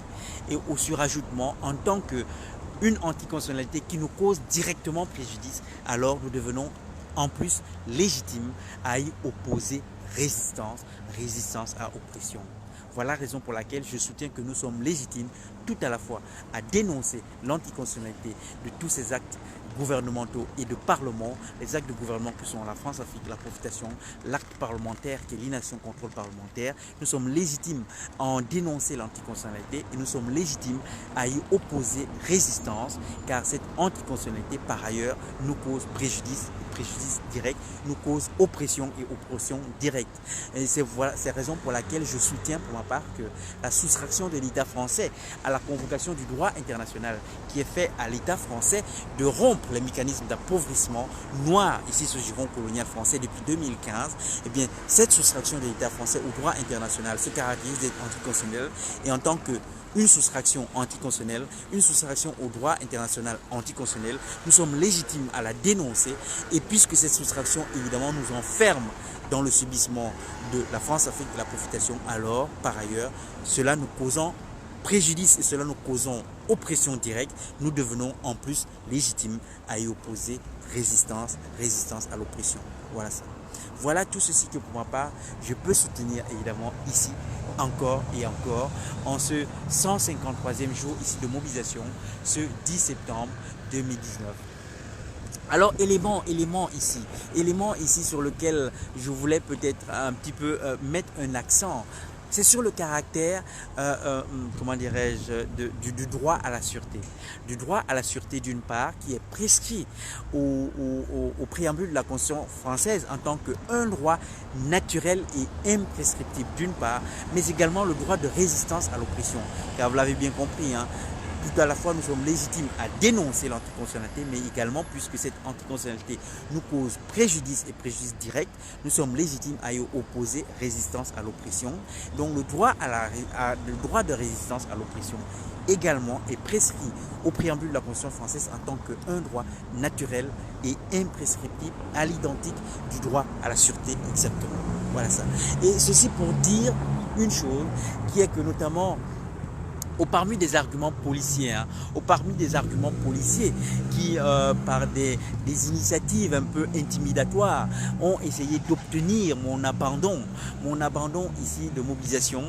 Et au surajoutement, en tant qu'une anticonstitutionnalité qui nous cause directement préjudice, alors nous devenons en plus légitimes à y opposer résistance à oppression. Voilà la raison pour laquelle je soutiens que nous sommes légitimes tout à la fois à dénoncer l'anticonstitutionnalité de tous ces actes gouvernementaux et de parlement, les actes de gouvernement que sont la France-Afrique, la profitation, l'acte parlementaire qui est l'ination contrôle parlementaire. Nous sommes légitimes à en dénoncer l'anticonstitutionnalité et nous sommes légitimes à y opposer résistance, car cette anticonstitutionnalité, par ailleurs, nous cause préjudice direct, nous cause oppression et oppression directe. Et c'est la raison pour laquelle je soutiens pour ma part que la soustraction de l'État français à la convocation du droit international qui est fait à l'État français de rompre les mécanismes d'appauvrissement noir ici ce giron colonial français depuis 2015, eh bien cette soustraction de l'État français au droit international se caractérise d'être anticonstitutionnelle et en tant que une soustraction anticonstitutionnelle, une soustraction au droit international anticonstitutionnel, nous sommes légitimes à la dénoncer et puisque cette soustraction évidemment nous enferme dans le subissement de la France-Afrique de la profitation, alors par ailleurs, cela nous causant préjudice et cela nous causant oppression directe, nous devenons en plus légitimes à y opposer résistance à l'oppression. Voilà ça. Voilà tout ceci que pour ma part, je peux soutenir évidemment ici, encore et encore, en ce 153e jour ici de mobilisation, ce 10 septembre 2019. Alors, élément ici sur lequel je voulais peut-être un petit peu mettre un accent, c'est sur le caractère, comment dirais-je, du droit à la sûreté. Du droit à la sûreté d'une part qui est prescrit au préambule de la Constitution française en tant qu'un droit naturel et imprescriptible d'une part, mais également le droit de résistance à l'oppression. Car vous l'avez bien compris, hein, tout à la fois nous sommes légitimes à dénoncer l'anticonstitutionnalité, mais également puisque cette anticonstitutionnalité nous cause préjudice et préjudice direct, nous sommes légitimes à y opposer résistance à l'oppression. Donc le droit de résistance à l'oppression également est prescrit au préambule de la Constitution française en tant qu'un droit naturel et imprescriptible à l'identique du droit à la sûreté exactement. Voilà ça. Et ceci pour dire une chose qui est que notamment parmi des arguments policiers, qui, par des initiatives un peu intimidatoires, ont essayé d'obtenir mon abandon ici de mobilisation.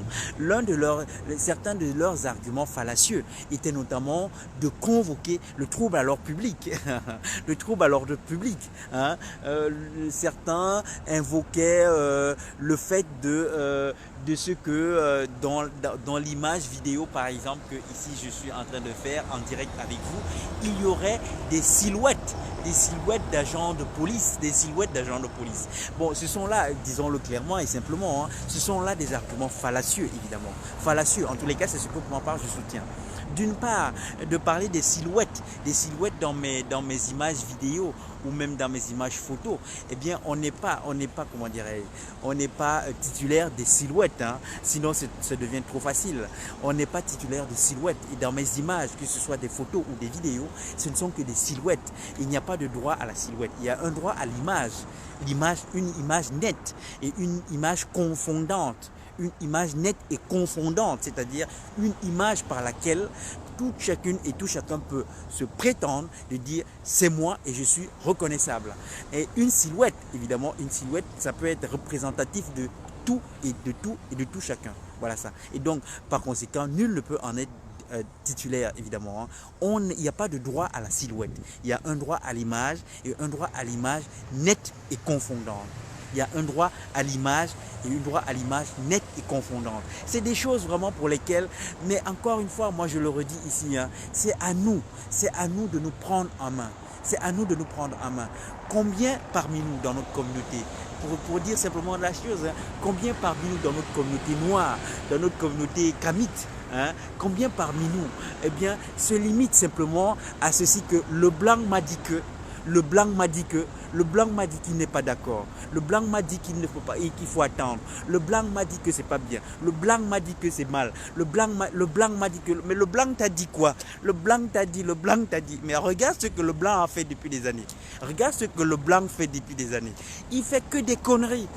Certains de leurs arguments fallacieux étaient notamment de convoquer le trouble à l'ordre public. Le trouble à l'ordre public. Hein. Certains invoquaient le fait de ce que dans l'image vidéo par exemple que ici je suis en train de faire en direct avec vous, il y aurait des silhouettes d'agents de police, Bon, ce sont là, disons-le clairement et simplement, hein, ce sont là des arguments fallacieux évidemment. Fallacieux, en tous les cas c'est ce que pour ma part je soutiens. D'une part, de parler des silhouettes dans mes images vidéo ou même dans mes images photos, eh bien on n'est pas comment dirais-je, on n'est pas titulaire des silhouettes, hein, sinon ça devient trop facile. On n'est pas titulaire de silhouettes et dans mes images, que ce soit des photos ou des vidéos, ce ne sont que des silhouettes. Il n'y a pas de droit à la silhouette, il y a un droit à l'image, une image nette et une image confondante. Une image nette et confondante, c'est-à-dire une image par laquelle toute chacune et tout chacun peut se prétendre de dire c'est moi et je suis reconnaissable. Et une silhouette, évidemment, ça peut être représentatif de tout et de tout chacun. Voilà ça. Et donc, par conséquent, nul ne peut en être titulaire évidemment. Il n'y a pas de droit à la silhouette. Il y a un droit à l'image et un droit à l'image nette et confondante. Il y a un droit à l'image et un droit à l'image nette et confondante. C'est des choses vraiment pour lesquelles, mais encore une fois, moi je le redis ici, hein, c'est à nous de nous prendre en main. Combien parmi nous dans notre communauté, pour dire simplement la chose, hein, combien parmi nous dans notre communauté noire, dans notre communauté kamite, hein, combien parmi nous, eh bien, se limite simplement à ceci que le blanc m'a dit que, le blanc m'a dit qu'il n'est pas d'accord. Le blanc m'a dit qu'il ne faut pas et qu'il faut attendre. Le blanc m'a dit que c'est pas bien. Le blanc m'a dit que c'est mal. Le blanc m'a dit que... Mais le blanc t'a dit quoi? Le blanc t'a dit. Mais regarde ce que le blanc a fait depuis des années. Il fait que des conneries.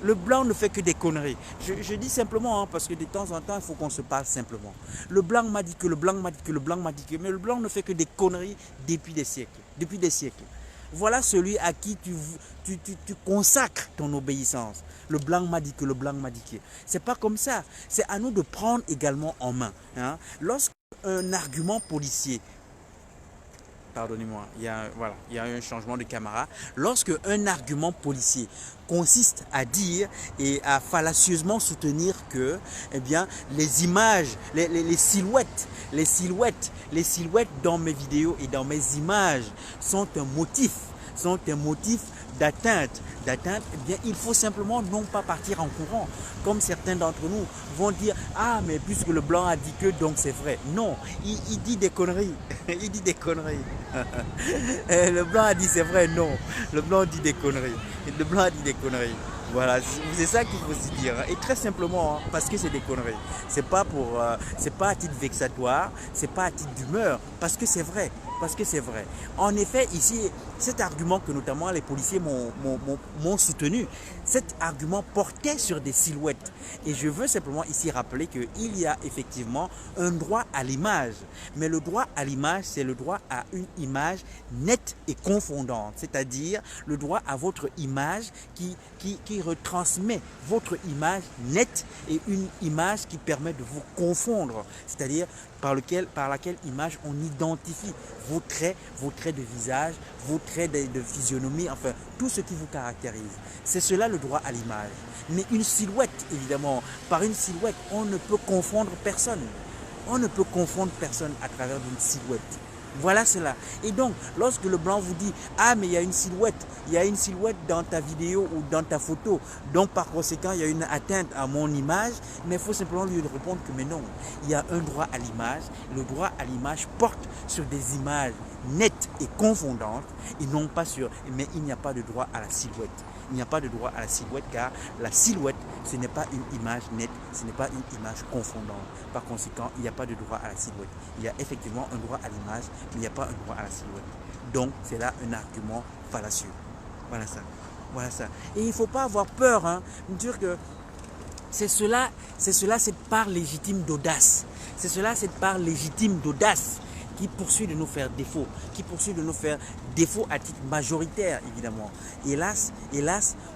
Le blanc ne fait que des conneries. Je dis simplement, hein, parce que de temps en temps, il faut qu'on se parle simplement. Le blanc m'a dit que, mais le blanc ne fait que des conneries depuis des siècles. Voilà celui à qui tu consacres ton obéissance. Le blanc m'a dit que, C'est pas comme ça. C'est à nous de prendre également en main. Hein. Lorsqu'un argument policier pardonnez-moi, voilà, il y a un changement de caméra. Lorsque un argument policier consiste à dire et à fallacieusement soutenir que eh bien, les images, les silhouettes, les silhouettes dans mes vidéos et dans mes images sont un motif d'atteinte, eh bien, il faut simplement non pas partir en courant, comme certains d'entre nous vont dire, ah, mais puisque le blanc a dit que, donc c'est vrai. Non, il dit des conneries, il dit des conneries. Le blanc a dit c'est vrai, non, le blanc dit des conneries, le blanc a dit des conneries. Voilà, c'est ça qu'il faut se dire. Et très simplement, hein, parce que c'est des conneries. C'est pas à titre vexatoire, c'est pas à titre d'humeur, parce que c'est vrai. Parce que c'est vrai. En effet, ici, cet argument que notamment les policiers m'ont soutenu, cet argument portait sur des silhouettes. Et je veux simplement ici rappeler qu'il y a effectivement un droit à l'image. Mais le droit à l'image, c'est le droit à une image nette et confondante. C'est-à-dire le droit à votre image qui retransmet votre image nette et une image qui permet de vous confondre. C'est-à-dire par laquelle image on identifie vos traits de visage, vos traits de physionomie, enfin tout ce qui vous caractérise. C'est cela le droit à l'image. Mais une silhouette, évidemment, par une silhouette, on ne peut confondre personne. On ne peut confondre personne à travers d'une silhouette. Voilà cela. Et donc, lorsque le blanc vous dit « Ah, mais il y a une silhouette dans ta vidéo ou dans ta photo, donc par conséquent, il y a une atteinte à mon image », mais il faut simplement lui répondre que « Mais non, il y a un droit à l'image. Le droit à l'image porte sur des images nettes et confondantes et non pas sur... Mais il n'y a pas de droit à la silhouette. Il n'y a pas de droit à la silhouette car la silhouette, ce n'est pas une image nette, ce n'est pas une image confondante. Par conséquent, il n'y a pas de droit à la silhouette. Il y a effectivement un droit à l'image, mais il n'y a pas un droit à la silhouette. Donc, c'est là un argument fallacieux. Voilà ça. Voilà ça. Et il ne faut pas avoir peur, hein, de dire que c'est cette part légitime d'audace. C'est cela, cette part légitime d'audace qui poursuit de nous faire défaut, à titre majoritaire, évidemment. Hélas,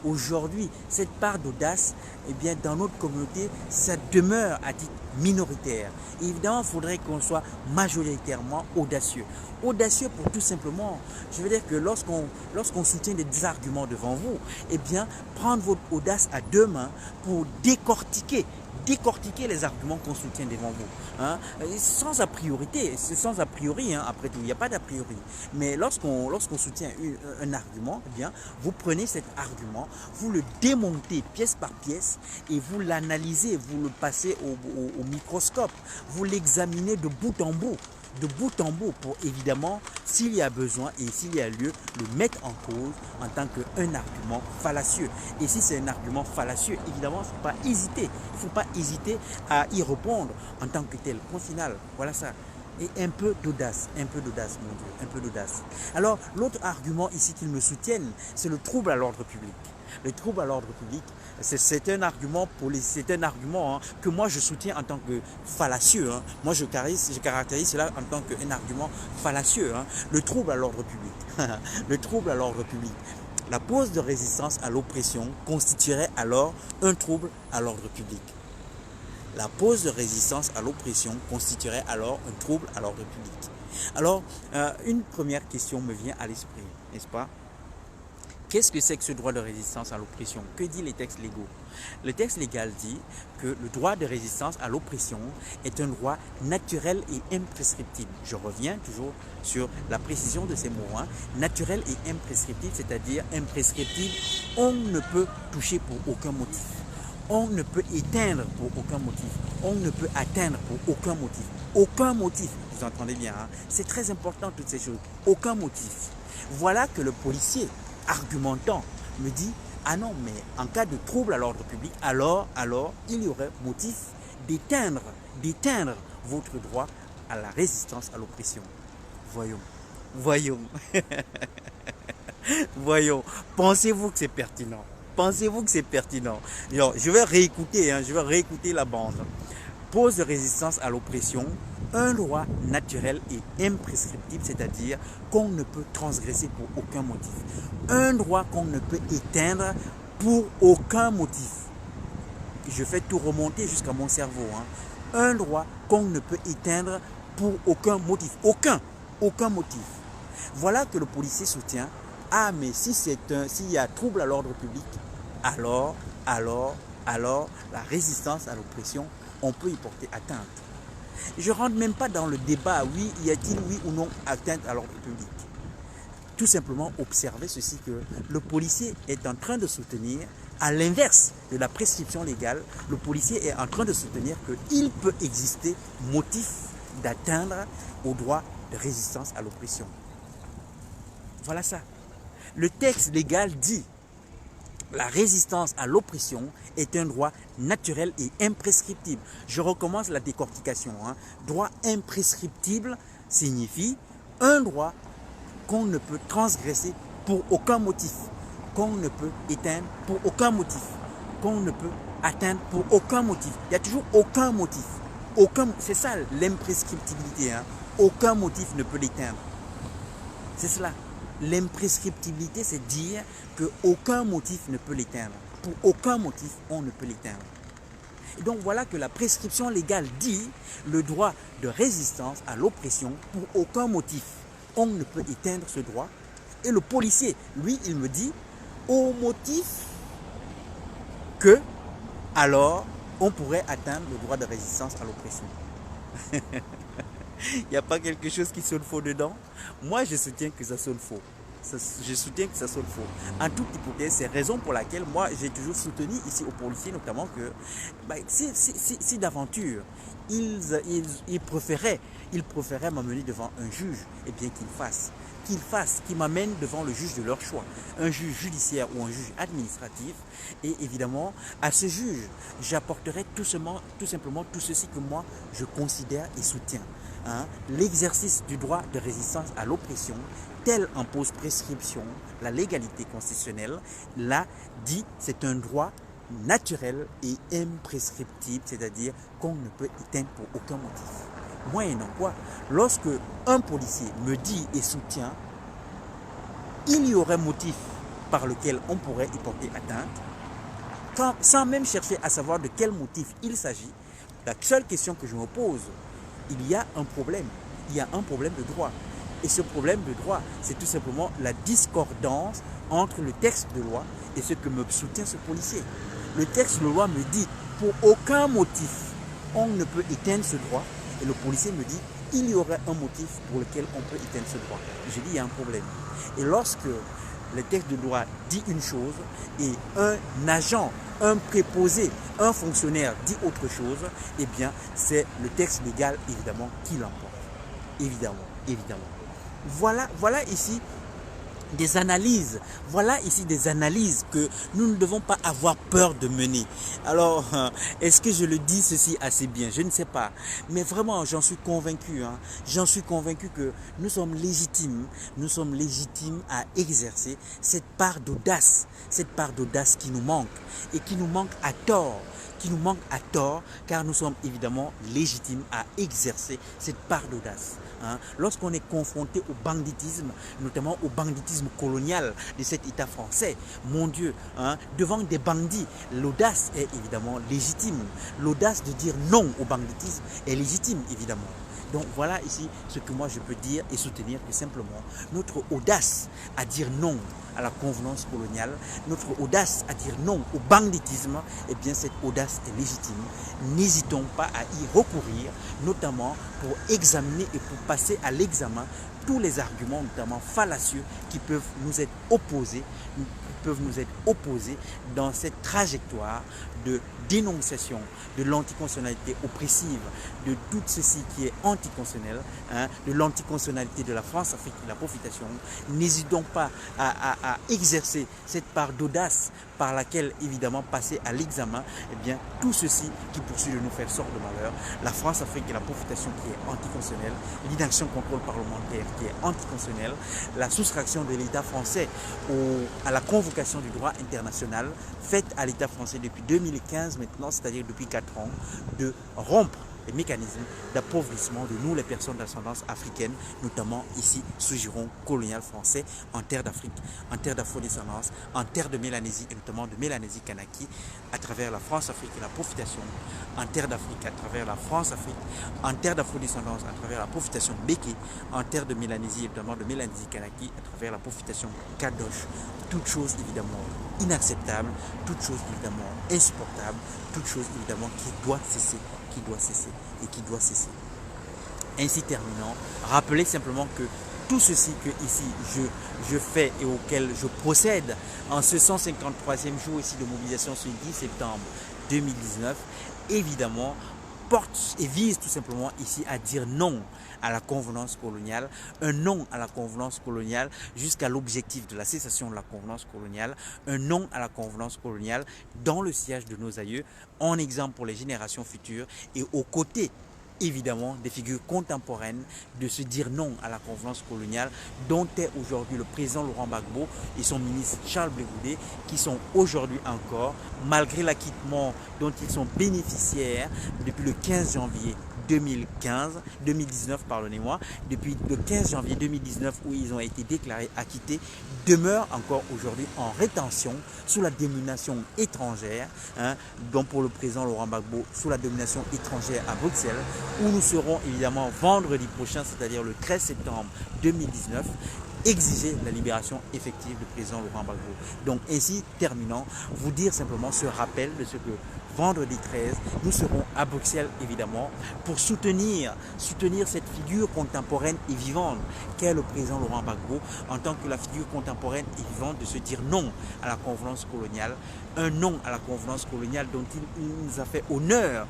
aujourd'hui, cette part d'audace, eh bien, dans notre communauté, ça demeure à titre minoritaire. Et évidemment, il faudrait qu'on soit majoritairement audacieux. Audacieux pour tout simplement, je veux dire que lorsqu'on soutient des arguments devant vous, eh bien, prendre votre audace à deux mains pour décortiquer les arguments qu'on soutient devant vous. Hein, sans a priori, hein, après tout, il n'y a pas d'a priori. Mais lorsqu'on soutient un argument, eh bien, vous prenez cet argument, vous le démontez pièce par pièce et vous l'analysez, vous le passez au microscope, vous l'examinez de bout en bout pour évidemment, s'il y a besoin et s'il y a lieu, le mettre en cause en tant qu'un argument fallacieux. Et si c'est un argument fallacieux, évidemment, il ne faut pas hésiter à y répondre en tant que tel. Point final, voilà ça. Et un peu d'audace, mon Dieu, un peu d'audace. Alors, l'autre argument ici qu'ils me soutiennent, c'est le trouble à l'ordre public. Le trouble à l'ordre public, c'est un argument hein, que moi je soutiens en tant que fallacieux. Hein. Moi je caractérise cela en tant qu'un argument fallacieux. Hein. Le trouble à l'ordre public. Le trouble à l'ordre public. La pose de résistance à l'oppression constituerait alors un trouble à l'ordre public. La pose de résistance à l'oppression constituerait alors un trouble à l'ordre public. Alors, une première question me vient à l'esprit, n'est-ce pas? Qu'est-ce que c'est que ce droit de résistance à l'oppression? Que dit les textes légaux? Le texte légal dit que le droit de résistance à l'oppression est un droit naturel et imprescriptible. Je reviens toujours sur la précision de ces mots. Hein. Naturel et imprescriptible, c'est-à-dire imprescriptible, on ne peut toucher pour aucun motif. On ne peut éteindre pour aucun motif. On ne peut atteindre pour aucun motif. Aucun motif, vous entendez bien, hein? C'est très important toutes ces choses. Aucun motif. Voilà que le policier, argumentant, me dit « Ah non, mais en cas de trouble à l'ordre public, alors il y aurait motif d'éteindre votre droit à la résistance à l'oppression. » Voyons. Voyons. Pensez-vous que c'est pertinent? Alors, je vais réécouter la bande. Pose de résistance à l'oppression, un droit naturel et imprescriptible, c'est-à-dire qu'on ne peut transgresser pour aucun motif. Un droit qu'on ne peut éteindre pour aucun motif. Je fais tout remonter jusqu'à mon cerveau. Hein. Un droit qu'on ne peut éteindre pour aucun motif. Aucun motif. Voilà que le policier soutient, ah mais s'il y a trouble à l'ordre public, alors, la résistance à l'oppression, on peut y porter atteinte. Je ne rentre même pas dans le débat, oui, y a-t-il oui ou non atteinte à l'ordre public. Tout simplement observer ceci, que le policier est en train de soutenir, à l'inverse de la prescription légale, le policier est en train de soutenir qu'il peut exister motif d'atteindre au droit de résistance à l'oppression. Voilà ça. Le texte légal dit: la résistance à l'oppression est un droit naturel et imprescriptible. Je recommence la décortication. Droit imprescriptible signifie un droit qu'on ne peut transgresser pour aucun motif, qu'on ne peut éteindre pour aucun motif, qu'on ne peut atteindre pour aucun motif. Il y a toujours aucun motif. C'est ça l'imprescriptibilité. Aucun motif ne peut l'éteindre. C'est cela. L'imprescriptibilité, c'est dire qu'aucun motif ne peut l'éteindre. Pour aucun motif, on ne peut l'éteindre. Et donc voilà que la prescription légale dit le droit de résistance à l'oppression pour aucun motif. On ne peut éteindre ce droit. Et le policier, lui, il me dit, au motif que, alors, on pourrait atteindre le droit de résistance à l'oppression. Il n'y a pas quelque chose qui sonne faux dedans? Moi, je soutiens que ça sonne faux. Je soutiens que ça sonne faux. En toute hypothèse, c'est raison pour laquelle moi, j'ai toujours soutenu ici aux policiers, notamment que si d'aventure, ils préféraient m'amener devant un juge, eh bien qu'ils m'amènent devant le juge de leur choix, un juge judiciaire ou un juge administratif, et évidemment, à ce juge, j'apporterai tout simplement tout ceci que moi, je considère et soutiens. L'exercice du droit de résistance à l'oppression, tel impose prescription, la légalité constitutionnelle, là, dit, c'est un droit naturel et imprescriptible, c'est-à-dire qu'on ne peut éteindre pour aucun motif. Moyennant quoi, lorsque un policier me dit et soutient, il y aurait motif par lequel on pourrait y porter atteinte, sans même chercher à savoir de quel motif il s'agit, la seule question que je me pose, il y a un problème. Il y a un problème de droit. Et ce problème de droit, c'est tout simplement la discordance entre le texte de loi et ce que me soutient ce policier. Le texte de loi me dit, pour aucun motif, on ne peut éteindre ce droit. Et le policier me dit, il y aurait un motif pour lequel on peut éteindre ce droit. Je dis, il y a un problème. Et lorsque le texte de loi dit une chose et un agent, un préposé, un fonctionnaire dit autre chose, eh bien, c'est le texte légal, évidemment, qui l'emporte. Évidemment. Voilà ici des analyses. Voilà ici des analyses que nous ne devons pas avoir peur de mener. Alors, est-ce que je le dis ceci assez bien? Je ne sais pas. Mais vraiment, j'en suis convaincu. J'en suis convaincu que nous sommes légitimes à exercer cette part d'audace qui nous manque et qui nous manque à tort. Car nous sommes évidemment légitimes à exercer cette part d'audace. Lorsqu'on est confronté au banditisme, notamment au banditisme colonial de cet État français, mon Dieu, devant des bandits, l'audace est évidemment légitime. L'audace de dire non au banditisme est légitime, évidemment. Donc voilà ici ce que moi je peux dire et soutenir, que simplement notre audace à dire non à la convenance coloniale, notre audace à dire non au banditisme, eh bien cette audace est légitime. N'hésitons pas à y recourir, notamment pour examiner et pour passer à l'examen tous les arguments, notamment fallacieux, qui peuvent nous être opposés, dans cette trajectoire de dénonciation de l'anticonstitutionnalité oppressive, de tout ceci qui est anticonstitutionnel, de l'anticonstitutionnalité de la France-Afrique et la profitation. N'hésitons pas à exercer cette part d'audace par laquelle, évidemment, passer à l'examen, eh bien, tout ceci qui poursuit de nous faire sorte de malheur, la France-Afrique et la profitation qui est anticonstitutionnelle, l'inaction contrôle parlementaire qui est anticonstitutionnelle, la soustraction de l'État français à la convocation du droit international faite à l'État français depuis 2015 maintenant, c'est-à-dire depuis 4 ans, de rompre les mécanismes d'appauvrissement de nous, les personnes d'ascendance africaine, notamment ici sous giron colonial français, en terre d'Afrique, en terre d'afro-descendance, en terre de Mélanésie et notamment de Mélanésie Kanaki, à travers la France-Afrique et la profitation, en terre d'Afrique, à travers la France-Afrique, en terre d'afro-descendance, à travers la profitation Béké, en terre de Mélanésie et notamment de Mélanésie Kanaki, à travers la profitation Kadosh. Toute chose évidemment inacceptable, toute chose évidemment insupportable, toute chose évidemment qui doit cesser et qui doit cesser. Ainsi terminant, rappelez simplement que tout ceci que ici je fais et auquel je procède en ce 153e jour ici de mobilisation ce 10 septembre 2019, évidemment porte et vise tout simplement ici à dire non à la convenance coloniale, un non à la convenance coloniale jusqu'à l'objectif de la cessation de la convenance coloniale, un non à la convenance coloniale dans le sillage de nos aïeux, en exemple pour les générations futures et aux côtés évidemment des figures contemporaines de se dire non à la convenance coloniale dont est aujourd'hui le président Laurent Gbagbo et son ministre Charles Blé Goudé qui sont aujourd'hui encore, malgré l'acquittement dont ils sont bénéficiaires depuis le 15 janvier 2019, pardonnez-moi, depuis le 15 janvier 2019 où ils ont été déclarés acquittés, demeurent encore aujourd'hui en rétention sous la domination étrangère, dont pour le président Laurent Gbagbo, sous la domination étrangère à Bruxelles, où nous serons évidemment vendredi prochain, c'est-à-dire le 13 septembre 2019, exiger la libération effective du président Laurent Gbagbo. Donc ainsi, terminant, vous dire simplement ce rappel de ce que vendredi 13, nous serons à Bruxelles évidemment pour soutenir cette figure contemporaine et vivante qu'est le président Laurent Gbagbo en tant que la figure contemporaine et vivante de se dire non à la convenance coloniale, un non à la convenance coloniale dont il nous a fait honneur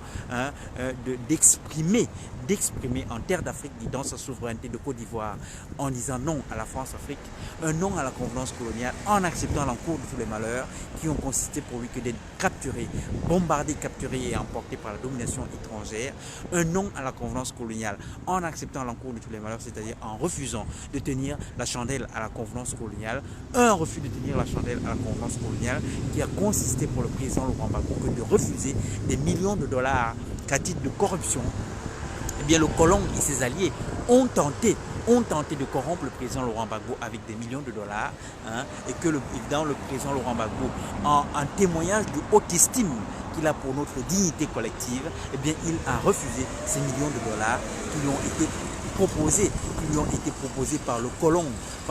d'exprimer en terre d'Afrique dans sa souveraineté de Côte d'Ivoire en disant non à la France-Afrique, un non à la convenance coloniale en acceptant l'encours de tous les malheurs qui ont consisté pour lui que d'être capturé, bombardé, capturé et emporté par la domination étrangère, un non à la convenance coloniale en acceptant l'encours de tous les malheurs, c'est-à-dire en refusant de tenir la chandelle à la convenance coloniale, un refus de tenir la chandelle à la convenance coloniale qui a consisté pour le président Laurent Gbagbo que de refuser des millions de dollars qu'à titre de corruption. Eh bien, le colon et ses alliés ont tenté de corrompre le président Laurent Gbagbo avec des millions de dollars, et que évidemment le président Laurent Gbagbo, en témoignage de haute estime qu'il a pour notre dignité collective, eh bien, il a refusé ces millions de dollars qui lui ont été proposés par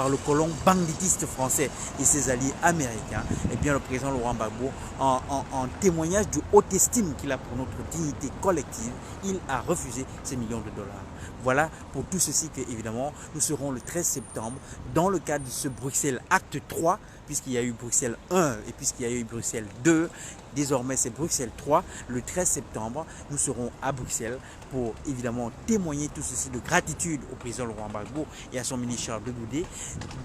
le colon banditiste français et ses alliés américains. Eh bien, le président Laurent Gbagbo, en témoignage de haute estime qu'il a pour notre dignité collective, il a refusé ces millions de dollars. Voilà pour tout ceci que, évidemment, nous serons le 13 septembre dans le cadre de ce Bruxelles Acte 3, puisqu'il y a eu Bruxelles 1 et puisqu'il y a eu Bruxelles 2. Désormais, c'est Bruxelles 3. Le 13 septembre, nous serons à Bruxelles pour évidemment témoigner tout ceci de gratitude au président Laurent Gbagbo et à son ministre Charles Blé Goudé,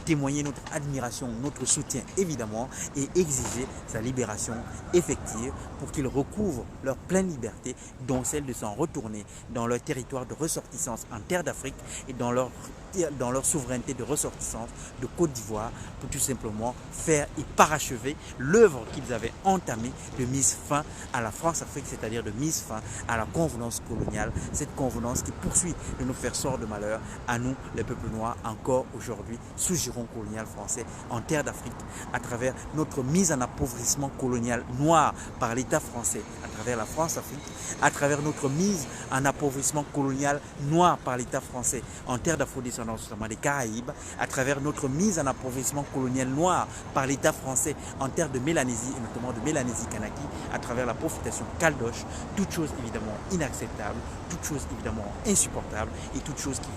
témoigner notre admiration, notre soutien évidemment et exiger sa libération effective pour qu'ils recouvrent leur pleine liberté, dont celle de s'en retourner dans leur territoire de ressortissance en terre d'Afrique et dans leur souveraineté de ressortissance de Côte d'Ivoire pour tout simplement faire et parachever l'œuvre qu'ils avaient entamée de mise fin à la France-Afrique, c'est-à-dire de mise fin à la convenance coloniale, cette convenance qui poursuit de nous faire sort de malheur à nous, les peuples noirs, encore aujourd'hui sous giron colonial français en terre d'Afrique, à travers notre mise en appauvrissement colonial noir par l'État français, à travers la France-Afrique, à travers notre mise en appauvrissement colonial noir par l'État français en terre d'afro-descendance, notamment des Caraïbes, à travers notre mise en appauvrissement colonial noir par l'État français en terre de Mélanésie et notamment de Mélanésie Kanaki, à travers la profitation Caldoche, toute chose évidemment inacceptable, toute chose évidemment insupportable et toute chose qui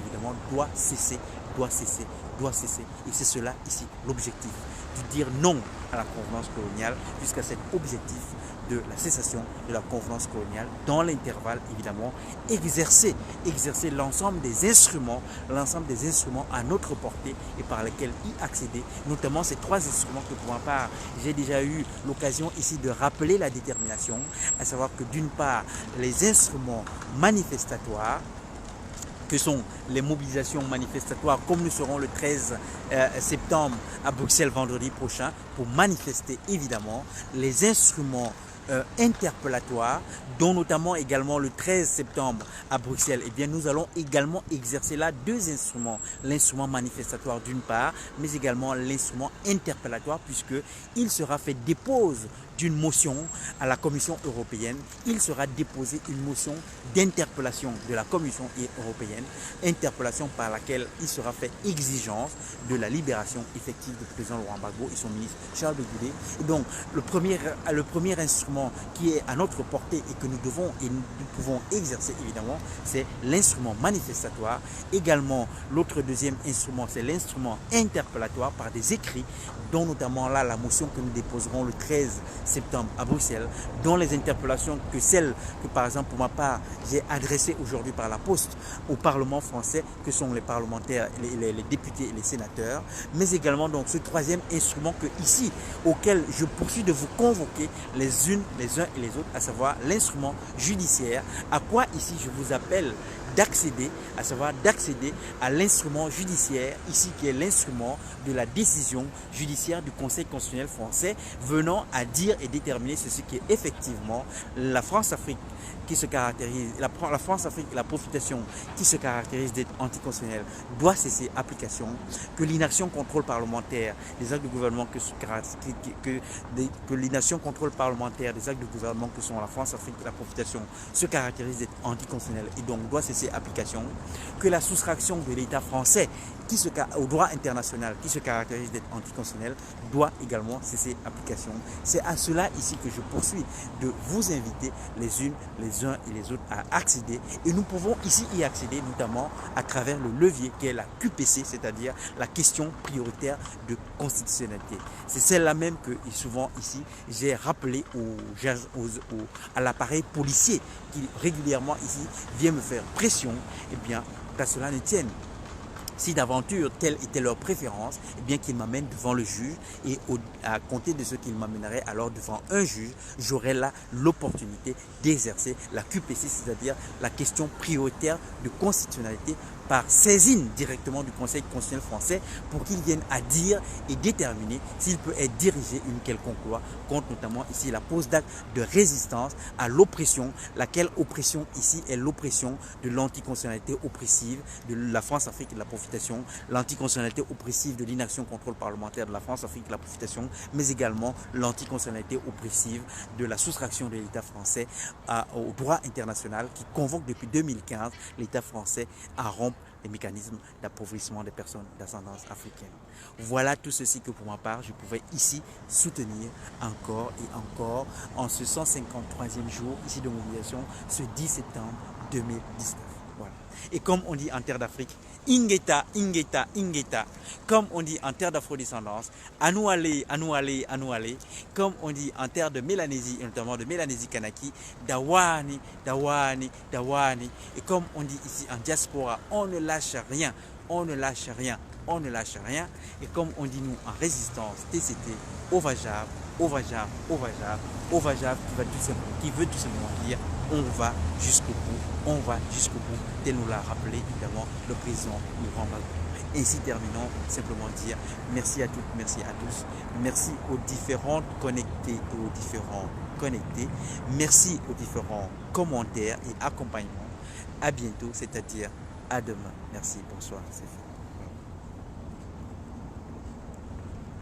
évidemment doit cesser. Et c'est cela ici l'objectif, de dire non à la convenance coloniale jusqu'à cet objectif de la cessation de la convenance coloniale. Dans l'intervalle, évidemment, exercer l'ensemble des instruments à notre portée et par lesquels y accéder, notamment ces trois instruments que pour ma part, j'ai déjà eu l'occasion ici de rappeler la détermination, à savoir que d'une part, les instruments manifestatoires, que sont les mobilisations manifestatoires, comme nous serons le 13 septembre à Bruxelles vendredi prochain, pour manifester évidemment les instruments interpellatoire, dont notamment également le 13 septembre à Bruxelles, eh bien, nous allons également exercer là deux instruments. L'instrument manifestatoire d'une part, mais également l'instrument interpellatoire, puisqu'il sera fait dépose d'une motion à la Commission européenne. Il sera déposé une motion d'interpellation de la Commission européenne, interpellation par laquelle il sera fait exigence de la libération effective du président Laurent Gbagbo et son ministre Charles Bégoudé. Et donc, le premier instrument qui est à notre portée et que nous devons et nous pouvons exercer évidemment, c'est l'instrument manifestatoire. Également, l'autre deuxième instrument, c'est l'instrument interpellatoire par des écrits, dont notamment là la motion que nous déposerons le 13 septembre à Bruxelles, dont les interpellations que celles que par exemple pour ma part j'ai adressées aujourd'hui par la poste au Parlement français, que sont les parlementaires, les députés et les sénateurs, mais également donc ce troisième instrument que ici, auquel je poursuis de vous convoquer les uns et les autres, à savoir l'instrument judiciaire, à quoi ici je vous appelle d'accéder, à savoir d'accéder à l'instrument judiciaire, ici qui est l'instrument de la décision judiciaire du Conseil constitutionnel français, venant à dire et déterminer ceci qui est effectivement la France-Afrique qui se caractérise, la France-Afrique et la profitation qui se caractérise d'être anticonstitutionnelle doit cesser application, que l'inaction contrôle parlementaire des actes de gouvernement que l'inaction contrôle parlementaire des actes de gouvernement que sont la France-Afrique et la profitation se caractérise d'être anticonstitutionnelle et donc doit cesser application, que la soustraction de l'État français au droit international qui se caractérise d'être anticonstitutionnel doit également cesser application. C'est à cela ici que je poursuis de vous inviter les uns et les autres à accéder, et nous pouvons ici y accéder notamment à travers le levier qui est la QPC, c'est-à-dire la question prioritaire de constitutionnalité. C'est celle-là même que souvent ici j'ai rappelé à l'appareil policier qui régulièrement ici vient me faire pression, et bien qu'à cela ne tienne. Si d'aventure telle était leur préférence, eh bien qu'ils m'amènent devant le juge, et à compter de ce qu'ils m'amèneraient alors devant un juge, j'aurai là l'opportunité d'exercer la QPC, c'est-à-dire la question prioritaire de constitutionnalité, par saisine directement du Conseil constitutionnel français pour qu'il vienne à dire et déterminer s'il peut être dirigé une quelconque loi contre notamment ici la pose d'acte de résistance à l'oppression, laquelle oppression ici est l'oppression de l'anticonstitutionnalité oppressive de la France-Afrique et de la profitation, l'anticonstitutionnalité oppressive de l'inaction contrôle parlementaire de la France-Afrique et de la profitation, mais également l'anticonstitutionnalité oppressive de la soustraction de l'État français au droit international qui convoque depuis 2015 l'État français à rompre les mécanismes d'appauvrissement des personnes d'ascendance africaine. Voilà tout ceci que pour ma part, je pouvais ici soutenir encore et encore en ce 153e jour ici de mobilisation, ce 10 septembre 2019. Voilà. Et comme on dit en terre d'Afrique, Ingeta, Ingeta, Ingeta. Comme on dit en terre d'afrodescendance, à nous aller, à nous aller, à nous aller. Comme on dit en terre de Mélanésie, et notamment de Mélanésie Kanaki, Dawani, Dawani, Dawani. Et comme on dit ici en diaspora, on ne lâche rien, on ne lâche rien, on ne lâche rien. Et comme on dit nous en résistance, TCT, Ovajav, Ovajav, Ovajav, Ovajav qui veut tout simplement dire on va jusqu'au bout, on va jusqu'au bout, tel nous l'a rappelé évidemment le président Laurent Gbagbo. Ainsi terminons, simplement dire merci à toutes, merci à tous, merci aux différentes connectées et aux différents connectés, merci aux différents commentaires et accompagnements. À bientôt, c'est-à-dire à demain. Merci, bonsoir, c'est fini.